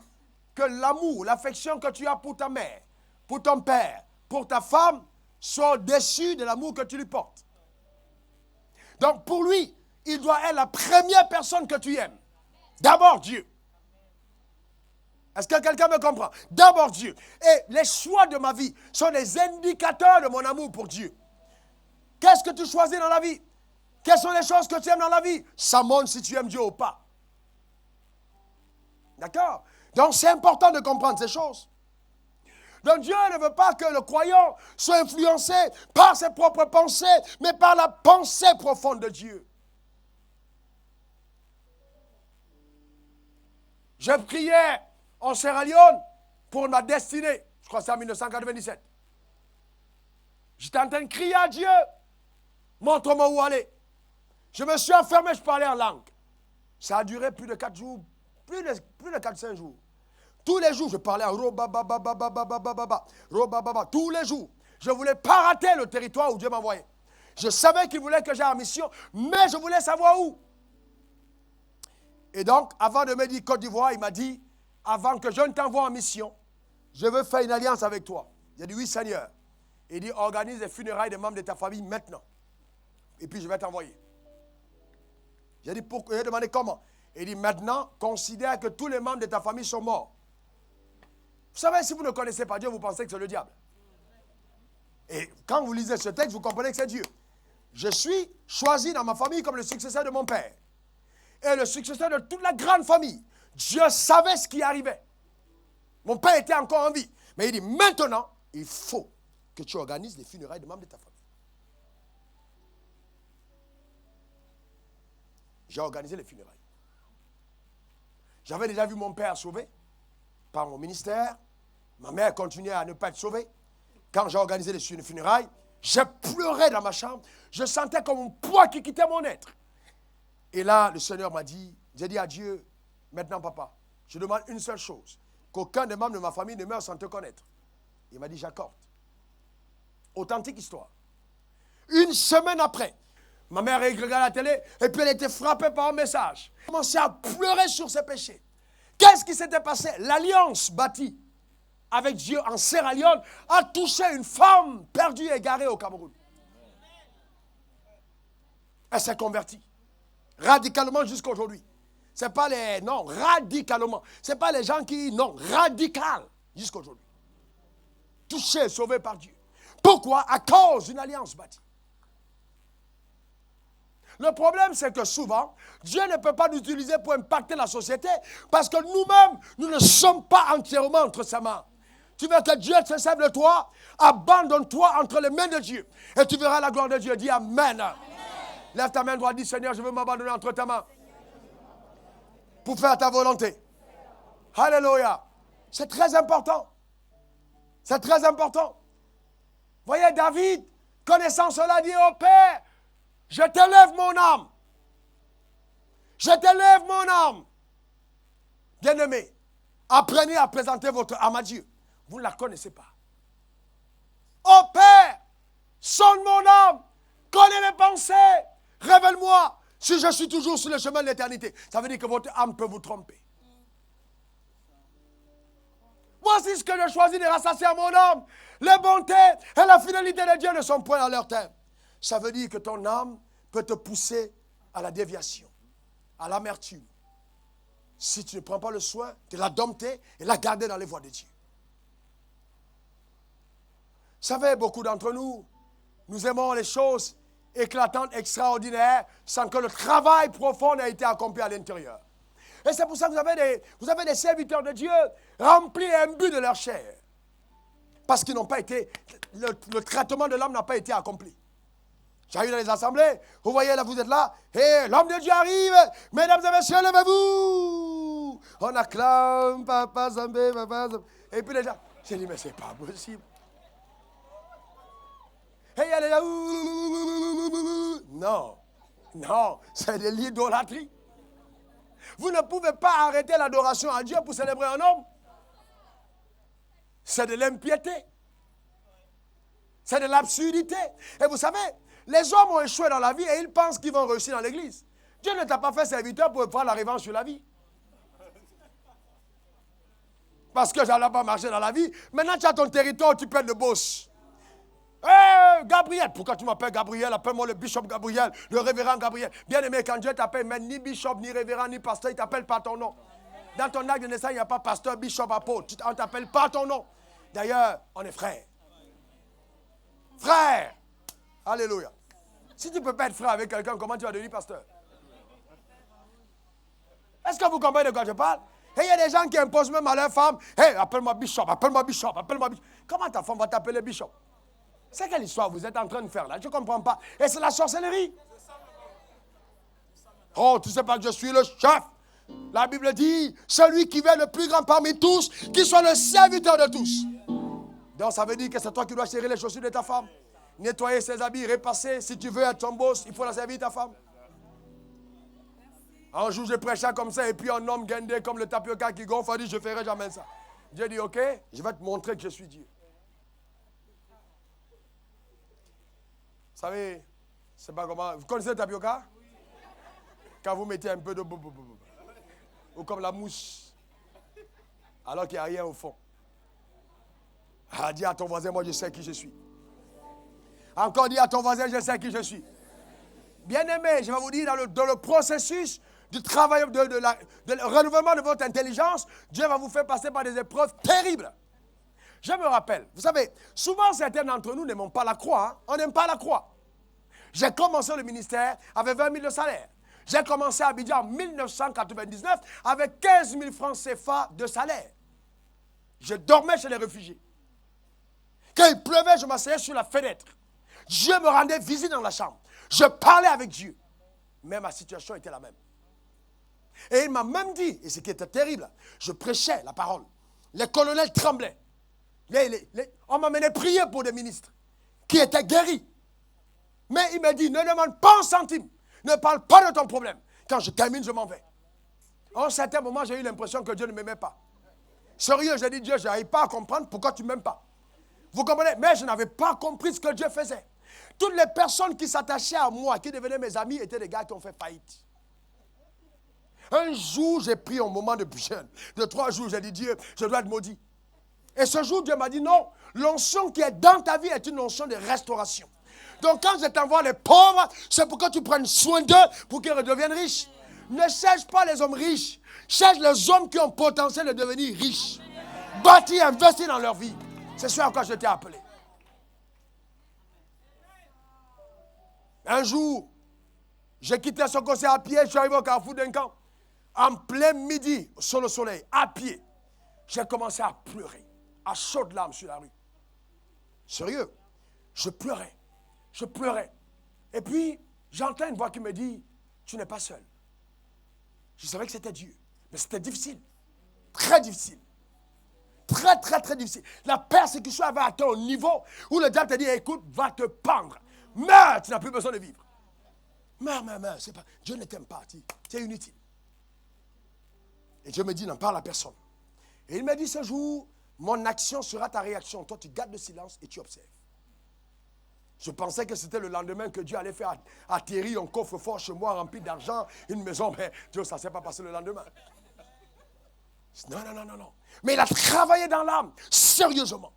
que l'amour, l'affection que tu as pour ta mère, pour ton père, pour ta femme, soit au-dessus de l'amour que tu lui portes. Donc pour lui, il doit être la première personne que tu aimes. D'abord Dieu. Est-ce que quelqu'un me comprend? D'abord Dieu. Et les choix de ma vie sont des indicateurs de mon amour pour Dieu. Qu'est-ce que tu choisis dans la vie? Quelles sont les choses que tu aimes dans la vie? Ça montre si tu aimes Dieu ou pas. D'accord? Donc c'est important de comprendre ces choses. Donc Dieu ne veut pas que le croyant soit influencé par ses propres pensées, mais par la pensée profonde de Dieu. Je priais en Sierra Leone pour ma destinée. Je crois que c'est en 1997. J'étais en train de crier à Dieu. Montre-moi où aller. Je me suis enfermé, je parlais en langue. Ça a duré plus de 4 jours, plus de 4-5 jours. Tous les jours, je parlais en robabababababababa, robababa, tous les jours. Je ne voulais pas rater le territoire où Dieu m'envoyait. Je savais qu'il voulait que j'aille en mission, mais je voulais savoir où. Et donc, avant de me dire Côte d'Ivoire, il m'a dit, avant que je ne t'envoie en mission, je veux faire une alliance avec toi. J'ai dit, oui, Seigneur. Il dit, organise les funérailles des membres de ta famille maintenant. Et puis, je vais t'envoyer. J'ai dit, pourquoi? J'ai demandé comment. Il dit, maintenant, considère que tous les membres de ta famille sont morts. Vous savez, si vous ne connaissez pas Dieu, vous pensez que c'est le diable. Et quand vous lisez ce texte, vous comprenez que c'est Dieu. Je suis choisi dans ma famille comme le successeur de mon père. Et le successeur de toute la grande famille. Dieu savait ce qui arrivait. Mon père était encore en vie. Mais il dit, maintenant, il faut que tu organises les funérailles des membres de ta famille. J'ai organisé les funérailles. J'avais déjà vu mon père sauvé par mon ministère. Ma mère continuait à ne pas être sauvée. Quand j'ai organisé les funérailles, j'ai pleuré dans ma chambre. Je sentais comme un poids qui quittait mon être. Et là, le Seigneur m'a dit, j'ai dit à Dieu, maintenant papa, je demande une seule chose, qu'aucun des membres de ma famille ne meure sans te connaître. Il m'a dit, j'accorde. Authentique histoire. Une semaine après, ma mère regardait la télé et puis elle était frappée par un message. Elle a commencé à pleurer sur ses péchés. Qu'est-ce qui s'était passé? L'alliance bâtie avec Dieu en Sierra Leone a touché une femme perdue et égarée au Cameroun. Elle s'est convertie. Radicalement jusqu'à aujourd'hui. Ce n'est pas les... Non, radicalement. Ce n'est pas les gens qui... Non, radical jusqu'à aujourd'hui. Touché, sauvé par Dieu. Pourquoi? À cause d'une alliance bâtie. Le problème, c'est que souvent, Dieu ne peut pas nous utiliser pour impacter la société parce que nous-mêmes, nous ne sommes pas entièrement entre ses mains. Tu veux que Dieu se serve de toi? Abandonne-toi entre les mains de Dieu. Et tu verras la gloire de Dieu. Dis Amen. Amen. Lève ta main droite, dis Seigneur, je veux m'abandonner entre tes mains pour faire ta volonté. Alléluia. C'est très important. C'est très important. Voyez, David, connaissant cela, dit au Père, je t'élève mon âme. Je t'élève mon âme. Bien-aimé, apprenez à présenter votre âme à Dieu. Vous ne la connaissez pas. Ô Père, sonne mon âme, connais mes pensées, révèle-moi si je suis toujours sur le chemin de l'éternité. Ça veut dire que votre âme peut vous tromper. Voici ce que je choisis de rassasier à mon âme. Les bontés et la fidélité de Dieu ne sont point dans leur terme. Ça veut dire que ton âme peut te pousser à la déviation, à l'amertume. Si tu ne prends pas le soin de la dompter et la garder dans les voies de Dieu. Vous savez, beaucoup d'entre nous, nous aimons les choses éclatantes, extraordinaires, sans que le travail profond ait été accompli à l'intérieur. Et c'est pour ça que vous avez des serviteurs de Dieu remplis et imbus de leur chair. Parce qu'ils n'ont pas été, le traitement de l'âme n'a pas été accompli. J'arrive dans les assemblées, vous voyez là, vous êtes là, et l'homme de Dieu arrive, mesdames et messieurs, levez-vous. On acclame, papa Zambé, papa Zambé. Et puis les gens, j'ai dit, mais c'est pas possible. Et il y a les gens, non, c'est de l'idolâtrie. Vous ne pouvez pas arrêter l'adoration à Dieu pour célébrer un homme. C'est de l'impiété. C'est de l'absurdité. Et vous savez, les hommes ont échoué dans la vie et ils pensent qu'ils vont réussir dans l'église. Dieu ne t'a pas fait serviteur pour prendre la revanche sur la vie. Parce que j'allais pas marcher dans la vie. Maintenant, tu as ton territoire, tu perds le boss. Hé, Gabriel, pourquoi tu m'appelles Gabriel? Appelle-moi le bishop Gabriel, le révérend Gabriel. Bien aimé, quand Dieu t'appelle, mais ni bishop, ni révérend, ni pasteur, il t'appelle par ton nom. Dans ton acte de naissance, il n'y a pas pasteur, bishop, apôtre. On ne t'appelle pas ton nom. D'ailleurs, on est frères. Frère. Alléluia. Si tu ne peux pas être frère avec quelqu'un, comment tu vas devenir pasteur? Est-ce que vous comprenez de quoi je parle? Et il y a des gens qui imposent même à leur femme, hey, appelle-moi bishop, appelle-moi bishop, appelle-moi bishop. Comment ta femme va t'appeler bishop? C'est quelle histoire vous êtes en train de faire là? Je ne comprends pas. Et c'est la sorcellerie. Oh, tu ne sais pas que je suis le chef. La Bible dit, celui qui veut le plus grand parmi tous, qui soit le serviteur de tous. Donc ça veut dire que c'est toi qui dois serrer les chaussures de ta femme, nettoyer ses habits, repasser. Si tu veux être ton boss, il faut la servir ta femme. Un jour, je prêchais comme ça, et puis un homme guindé comme le tapioca qui gonfle, a dit, je ne ferai jamais ça. Dieu dit, ok, je vais te montrer que je suis Dieu. Vous savez, c'est pas comment. Vous connaissez le tapioca? Quand vous mettez un peu de ou comme la mousse, alors qu'il n'y a rien au fond. Ah, dis à ton voisin, moi je sais qui je suis. Encore dis à ton voisin, je sais qui je suis. Bien-aimé, je vais vous dire, dans le processus du travail, de renouvellement de votre intelligence, Dieu va vous faire passer par des épreuves terribles. Je me rappelle, vous savez, souvent certains d'entre nous n'aiment pas la croix. Hein? On n'aime pas la croix. J'ai commencé le ministère avec 20 000 de salaire. J'ai commencé à Abidjan en 1999 avec 15 000 francs CFA de salaire. Je dormais chez les réfugiés. Quand il pleuvait, je m'asseyais sur la fenêtre. Dieu me rendait visite dans la chambre. Je parlais avec Dieu. Mais ma situation était la même. Et il m'a même dit, et ce qui était terrible, je prêchais la parole. Les colonels tremblaient. On m'amenait prier pour des ministres qui étaient guéris. Mais il m'a dit, ne demande pas un centime. Ne parle pas de ton problème. Quand je termine, je m'en vais. À un certain moment, j'ai eu l'impression que Dieu ne m'aimait pas. Sérieux, j'ai dit, Dieu, je n'arrive pas à comprendre pourquoi tu ne m'aimes pas. Vous comprenez? Mais je n'avais pas compris ce que Dieu faisait. Toutes les personnes qui s'attachaient à moi, qui devenaient mes amis, étaient des gars qui ont fait faillite. Un jour, j'ai pris un moment de jeûne. De 3 jours, j'ai dit, Dieu, je dois être maudit. Et ce jour, Dieu m'a dit, non, l'onction qui est dans ta vie est une onction de restauration. Donc quand je t'envoie les pauvres, c'est pour que tu prennes soin d'eux, pour qu'ils redeviennent riches. Ne cherche pas les hommes riches. Cherche les hommes qui ont potentiel de devenir riches. Bâtir, investir dans leur vie. C'est ce à quoi je t'ai appelé. Un jour, j'ai quitté ce concert à pied, je suis arrivé au carrefour d'un camp. En plein midi, sur le soleil, à pied. J'ai commencé à pleurer, à chaudes larmes sur la rue. Sérieux, je pleurais. Je pleurais. Et puis, j'entends une voix qui me dit, tu n'es pas seul. Je savais que c'était Dieu. Mais c'était difficile. Très difficile. Très, très, très difficile. La persécution avait atteint un niveau où le diable t'a dit, écoute, va te pendre. Meurs, tu n'as plus besoin de vivre. Meurs, c'est pas. Dieu ne t'aime pas. Tu es inutile. Et Dieu me dit, n'en parle à personne. Et il m'a dit ce jour, mon action sera ta réaction. Toi, tu gardes le silence et tu observes. Je pensais que c'était le lendemain que Dieu allait faire atterrir un coffre-fort chez moi rempli d'argent, une maison. Mais Dieu, ça ne s'est pas passé le lendemain. Non. Mais il a travaillé dans l'âme, sérieusement.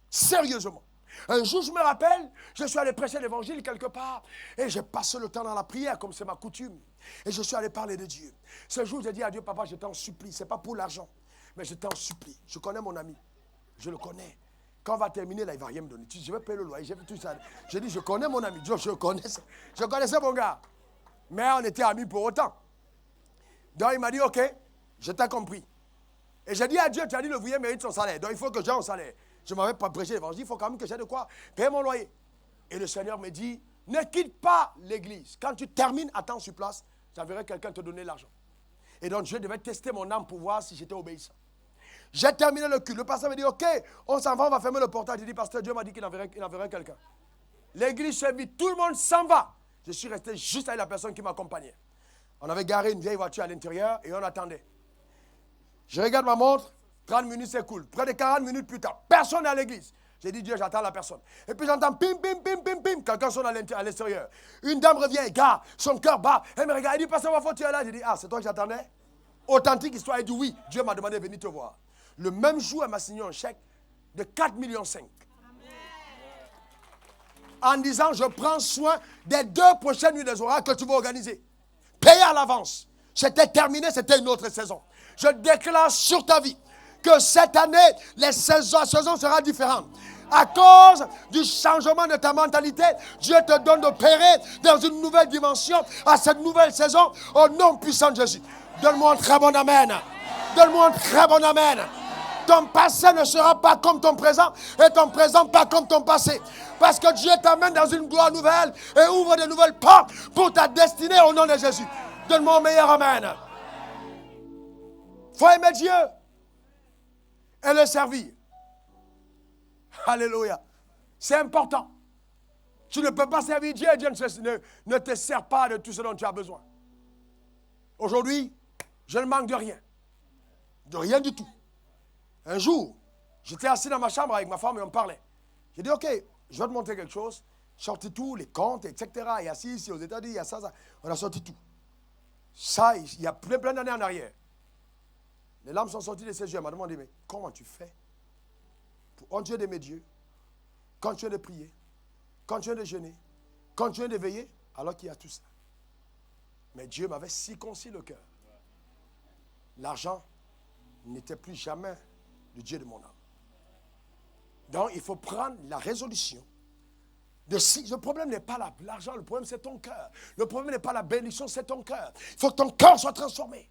Sérieusement. Un jour, je me rappelle, je suis allé prêcher l'évangile quelque part. Et j'ai passé le temps dans la prière, comme c'est ma coutume. Et je suis allé parler de Dieu. Ce jour, j'ai dit à Dieu, papa, je t'en supplie. Ce n'est pas pour l'argent, mais je t'en supplie. Je connais mon ami. Je le connais. Quand on va terminer, là, il ne va rien me donner. Je vais payer le loyer, j'ai fait tout ça. J'ai dit, je connais mon ami. Je connaissais mon gars. Mais on était amis pour autant. Donc, il m'a dit, OK, je t'ai compris. Et j'ai dit à Dieu, tu as dit, le ouvrier mérite son salaire. Donc, il faut que j'ai un salaire. Je ne m'avais pas prêché l'évangile, il faut quand même que j'ai de quoi payer mon loyer. Et le Seigneur me dit, ne quitte pas l'église. Quand tu termines, attends sur place, j'enverrai quelqu'un te donner l'argent. Et donc, je devais tester mon âme pour voir si j'étais obéissant. J'ai terminé le culte. Le pasteur me dit, OK, on s'en va, on va fermer le portail. J'ai dit, pasteur, Dieu m'a dit qu'il enverrait quelqu'un. L'église se vide, tout le monde s'en va. Je suis resté juste avec la personne qui m'accompagnait. On avait garé une vieille voiture à l'intérieur et on attendait. Je regarde ma montre, 30 minutes s'écoulent. Près de 40 minutes plus tard, personne n'est à l'église. J'ai dit, Dieu, j'attends la personne. Et puis j'entends pim, pim, pim, pim, pim. Quelqu'un sonne à l'extérieur. Une dame revient, gars, son cœur bat. Elle me regarde, elle dit, pasteur, ma faute, tu es là. J'ai dit, ah, c'est toi que j'attendais? Authentique histoire. Elle dit, oui, Dieu m'a demandé de venir te voir. Le même jour, elle m'a signé un chèque de 4,5 millions. En disant, je prends soin des 2 prochaines nuits des oracles que tu vas organiser. Payé à l'avance. C'était terminé, c'était une autre saison. Je déclare sur ta vie que cette année, la saison sera différente. À cause du changement de ta mentalité, Dieu te donne d'opérer dans une nouvelle dimension à cette nouvelle saison au nom puissant de Jésus. Donne-moi un très bon amen. Donne-moi un très bon amen. Ton passé ne sera pas comme ton présent et ton présent pas comme ton passé. Parce que Dieu t'amène dans une gloire nouvelle et ouvre de nouvelles portes pour ta destinée au nom de Jésus. Donne-moi un meilleur amen. Il faut aimer Dieu et le servir. Alléluia. C'est important. Tu ne peux pas servir Dieu et Dieu ne te sert pas de tout ce dont tu as besoin. Aujourd'hui, je ne manque de rien. De rien du tout. Un jour, j'étais assis dans ma chambre avec ma femme et on parlait. J'ai dit, OK, je vais te montrer quelque chose. Sorti tout, les comptes, etc. Et assis ici aux États-Unis, il y a ça. On a sorti tout. Ça, il y a plein d'années en arrière. Les larmes sont sorties de ses yeux. Elle m'a demandé, mais comment tu fais pour continuer d'aimer Dieu, continuer de prier, continuer de jeûner, continuer de veiller, alors qu'il y a tout ça. Mais Dieu m'avait circoncis le cœur. L'argent n'était plus jamais le Dieu de mon âme. Donc, il faut prendre la résolution de si. Le problème n'est pas l'argent, le problème c'est ton cœur. Le problème n'est pas la bénédiction, c'est ton cœur. Il faut que ton cœur soit transformé.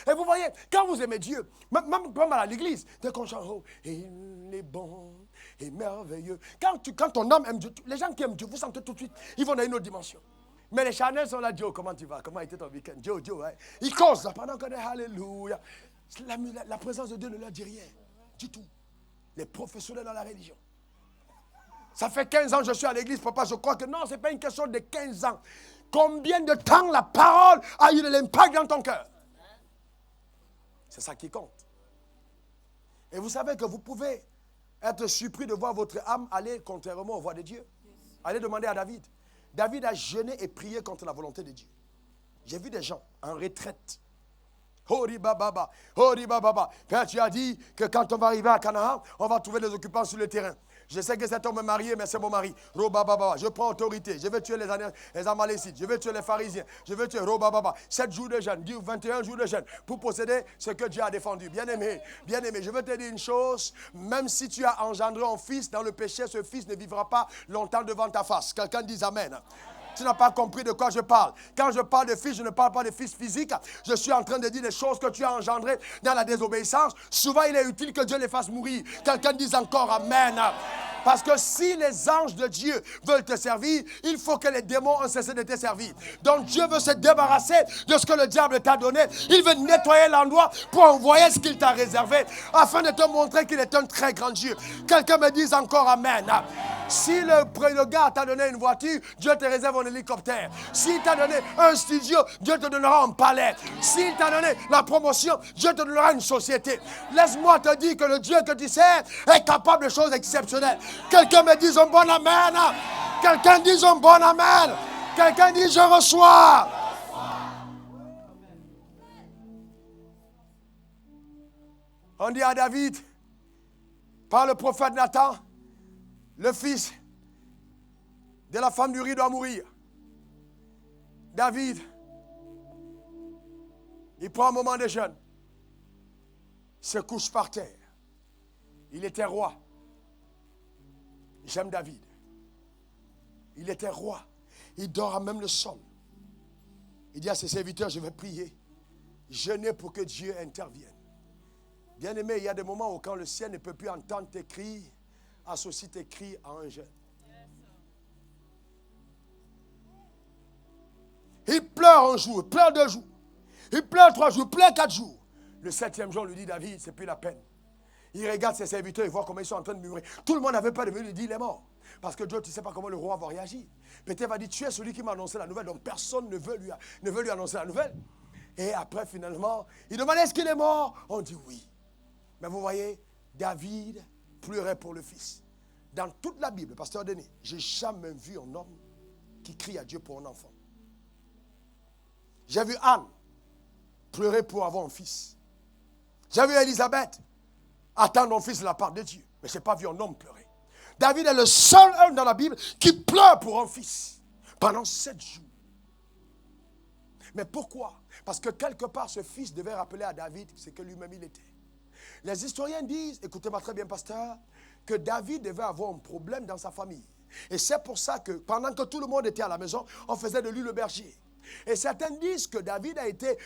Et vous voyez, quand vous aimez Dieu, même à l'église, dès qu'on chante, oh, il est bon et merveilleux. Quand ton âme aime Dieu, les gens qui aiment Dieu, vous sentez tout de suite, ils vont dans une autre dimension. Mais les charnels sont là, Joe, comment tu vas? Comment était ton week-end? Joe, hein? Ils causent là pendant qu'on est alléluia. La présence de Dieu ne leur dit rien, du tout. Les professionnels dans la religion. Ça fait 15 ans que je suis à l'église, papa, je crois que non, ce n'est pas une question de 15 ans. Combien de temps la parole a eu de l'impact dans ton cœur? C'est ça qui compte. Et vous savez que vous pouvez être surpris de voir votre âme aller contrairement aux voies de Dieu. Allez demander à David. David a jeûné et prié contre la volonté de Dieu. J'ai vu des gens en retraite. Horibababa, horibababa. Père, tu as dit que quand on va arriver à Canaan, on va trouver les occupants sur le terrain. Je sais que cet homme est marié, mais c'est mon mari. Robababa, je prends autorité. Je vais tuer les Amalécites. Je vais tuer les pharisiens. Je vais tuer Robababa. 7 jours de jeûne, 21 jours de jeûne pour posséder ce que Dieu a défendu. Bien-aimé, je veux te dire une chose. Même si tu as engendré un fils dans le péché, ce fils ne vivra pas longtemps devant ta face. Quelqu'un dise Amen. Tu n'as pas compris de quoi je parle. Quand je parle de fils, je ne parle pas de fils physique. Je suis en train de dire des choses que tu as engendrées dans la désobéissance. Souvent, il est utile que Dieu les fasse mourir. Quelqu'un dise encore Amen. Parce que si les anges de Dieu veulent te servir, il faut que les démons ont cessé de te servir. Donc Dieu veut se débarrasser de ce que le diable t'a donné. Il veut nettoyer l'endroit pour envoyer ce qu'il t'a réservé, afin de te montrer qu'il est un très grand Dieu. Quelqu'un me dise encore Amen. Si le gars t'a donné une voiture, Dieu te réserve un hélicoptère. S'il t'a donné un studio, Dieu te donnera un palais. S'il t'a donné la promotion, Dieu te donnera une société. Laisse-moi te dire que le Dieu que tu sers est capable de choses exceptionnelles. Quelqu'un me dise un bon amen. Quelqu'un dise un bon amen. Quelqu'un dit je reçois. On dit à David, par le prophète Nathan, le fils de la femme d'Uri doit mourir. David, il prend un moment de jeûne, se couche par terre. Il était roi. J'aime David. Il était roi. Il dort à même le sol. Il dit à ses serviteurs, je vais prier, jeûner pour que Dieu intervienne. Bien-aimé, il y a des moments où quand le ciel ne peut plus entendre tes cris, associe tes cris à un jeûne. Il pleure un jour, il pleure 2 jours, il pleure 3 jours, il pleure 4 jours. Le 7e jour, on lui dit, David, c'est plus la peine. Il regarde ses serviteurs et voit comment ils sont en train de murmurer. Tout le monde avait peur de venir lui dire, il est mort. Parce que Dieu, tu ne sais pas comment le roi va réagir. Peut-être va dire, tu es celui qui m'a annoncé la nouvelle, donc personne ne veut lui annoncer la nouvelle. Et après, finalement, il demande, est-ce qu'il est mort? On dit oui. Mais vous voyez, David pleurait pour le fils. Dans toute la Bible, pasteur Denis, je n'ai jamais vu un homme qui crie à Dieu pour un enfant. J'ai vu Anne pleurer pour avoir un fils. J'ai vu Élisabeth attendre un fils de la part de Dieu. Mais je n'ai pas vu un homme pleurer. David est le seul homme dans la Bible qui pleure pour un fils pendant 7 jours. Mais pourquoi? Parce que quelque part, ce fils devait rappeler à David ce que lui-même il était. Les historiens disent, écoutez-moi très bien, pasteur, que David devait avoir un problème dans sa famille. Et c'est pour ça que pendant que tout le monde était à la maison, on faisait de lui le berger. Et certains disent que David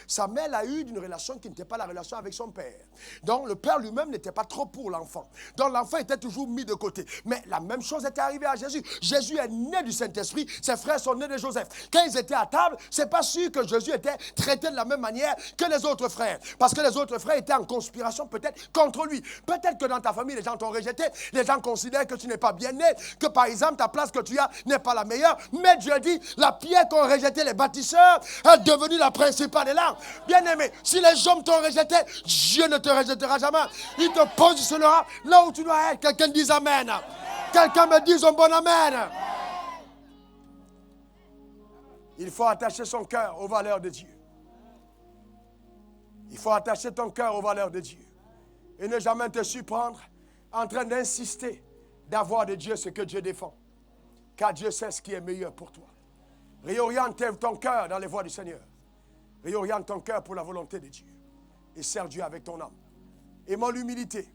sa mère a eu une relation qui n'était pas la relation avec son père. Donc le père lui-même n'était pas trop pour l'enfant. Donc l'enfant était toujours mis de côté. Mais la même chose était arrivée à Jésus. Jésus est né du Saint-Esprit, ses frères sont nés de Joseph. Quand ils étaient à table, c'est pas sûr que Jésus était traité de la même manière que les autres frères. Parce que les autres frères étaient en conspiration peut-être contre lui. Peut-être que dans ta famille, les gens t'ont rejeté, les gens considèrent que tu n'es pas bien né, que par exemple ta place que tu as n'est pas la meilleure. Mais Dieu dit, la pierre qu'ont rejeté les bâtisseurs est devenue la principale des larmes. Bien-aimé, si les hommes t'ont rejeté, Dieu ne te rejettera jamais. Il te positionnera là où tu dois être. Quelqu'un dise amen. Quelqu'un me dise un bon amen. Il faut attacher son cœur aux valeurs de Dieu. Il faut attacher ton cœur aux valeurs de Dieu. Et ne jamais te surprendre en train d'insister d'avoir de Dieu ce que Dieu défend. Car Dieu sait ce qui est meilleur pour toi. Réoriente ton cœur dans les voies du Seigneur. Réoriente ton cœur pour la volonté de Dieu. Et sers Dieu avec ton âme. Aimons l'humilité.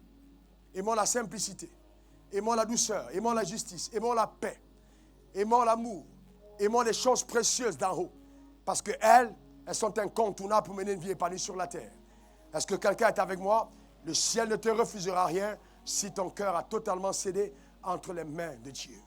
Aimons la simplicité. Aimons la douceur. Aimons la justice. Aimons la paix. Aimons l'amour. Aimons les choses précieuses d'en haut. Parce qu'elles sont incontournables pour mener une vie épanouie sur la terre. Est-ce que quelqu'un est avec moi? Le ciel ne te refusera rien si ton cœur a totalement cédé entre les mains de Dieu.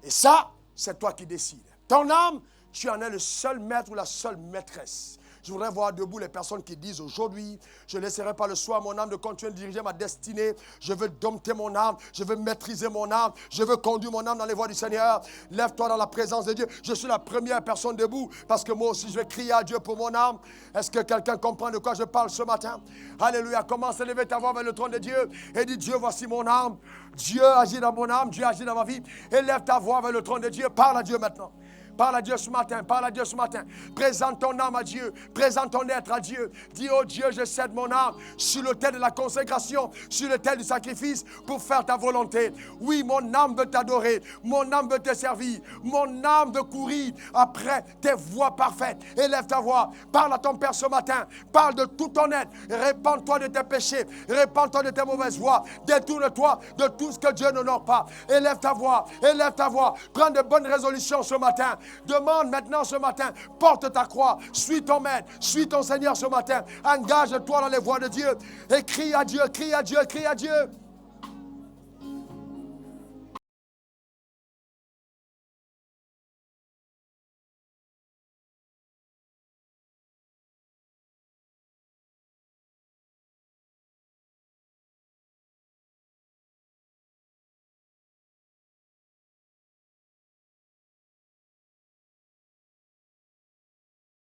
Et ça, c'est toi qui décides. Ton âme, tu en es le seul maître ou la seule maîtresse. Je voudrais voir debout les personnes qui disent aujourd'hui, je ne laisserai pas le soir mon âme de continuer de diriger ma destinée. Je veux dompter mon âme, je veux maîtriser mon âme, je veux conduire mon âme dans les voies du Seigneur. Lève-toi dans la présence de Dieu. Je suis la première personne debout parce que moi aussi je vais crier à Dieu pour mon âme. Est-ce que quelqu'un comprend de quoi je parle ce matin? Alléluia, commence à lever ta voix vers le trône de Dieu et dis Dieu, voici mon âme. Dieu agit dans mon âme, Dieu agit dans ma vie. Et lève ta voix vers le trône de Dieu, parle à Dieu maintenant. Parle à Dieu ce matin, parle à Dieu ce matin. Présente ton âme à Dieu, présente ton être à Dieu. Dis, oh Dieu, je cède mon âme sur l'autel de la consécration, sur l'autel du sacrifice pour faire ta volonté. Oui, mon âme veut t'adorer, mon âme veut te servir, mon âme veut courir après tes voies parfaites. Élève ta voix, parle à ton Père ce matin, parle de tout ton être, répands-toi de tes péchés, répands-toi de tes mauvaises voies, détourne-toi de tout ce que Dieu n'honore pas. Élève ta voix, prends de bonnes résolutions ce matin. Demande maintenant ce matin, porte ta croix, suis ton maître, suis ton Seigneur ce matin, engage-toi dans les voies de Dieu et crie à Dieu, crie à Dieu, crie à Dieu.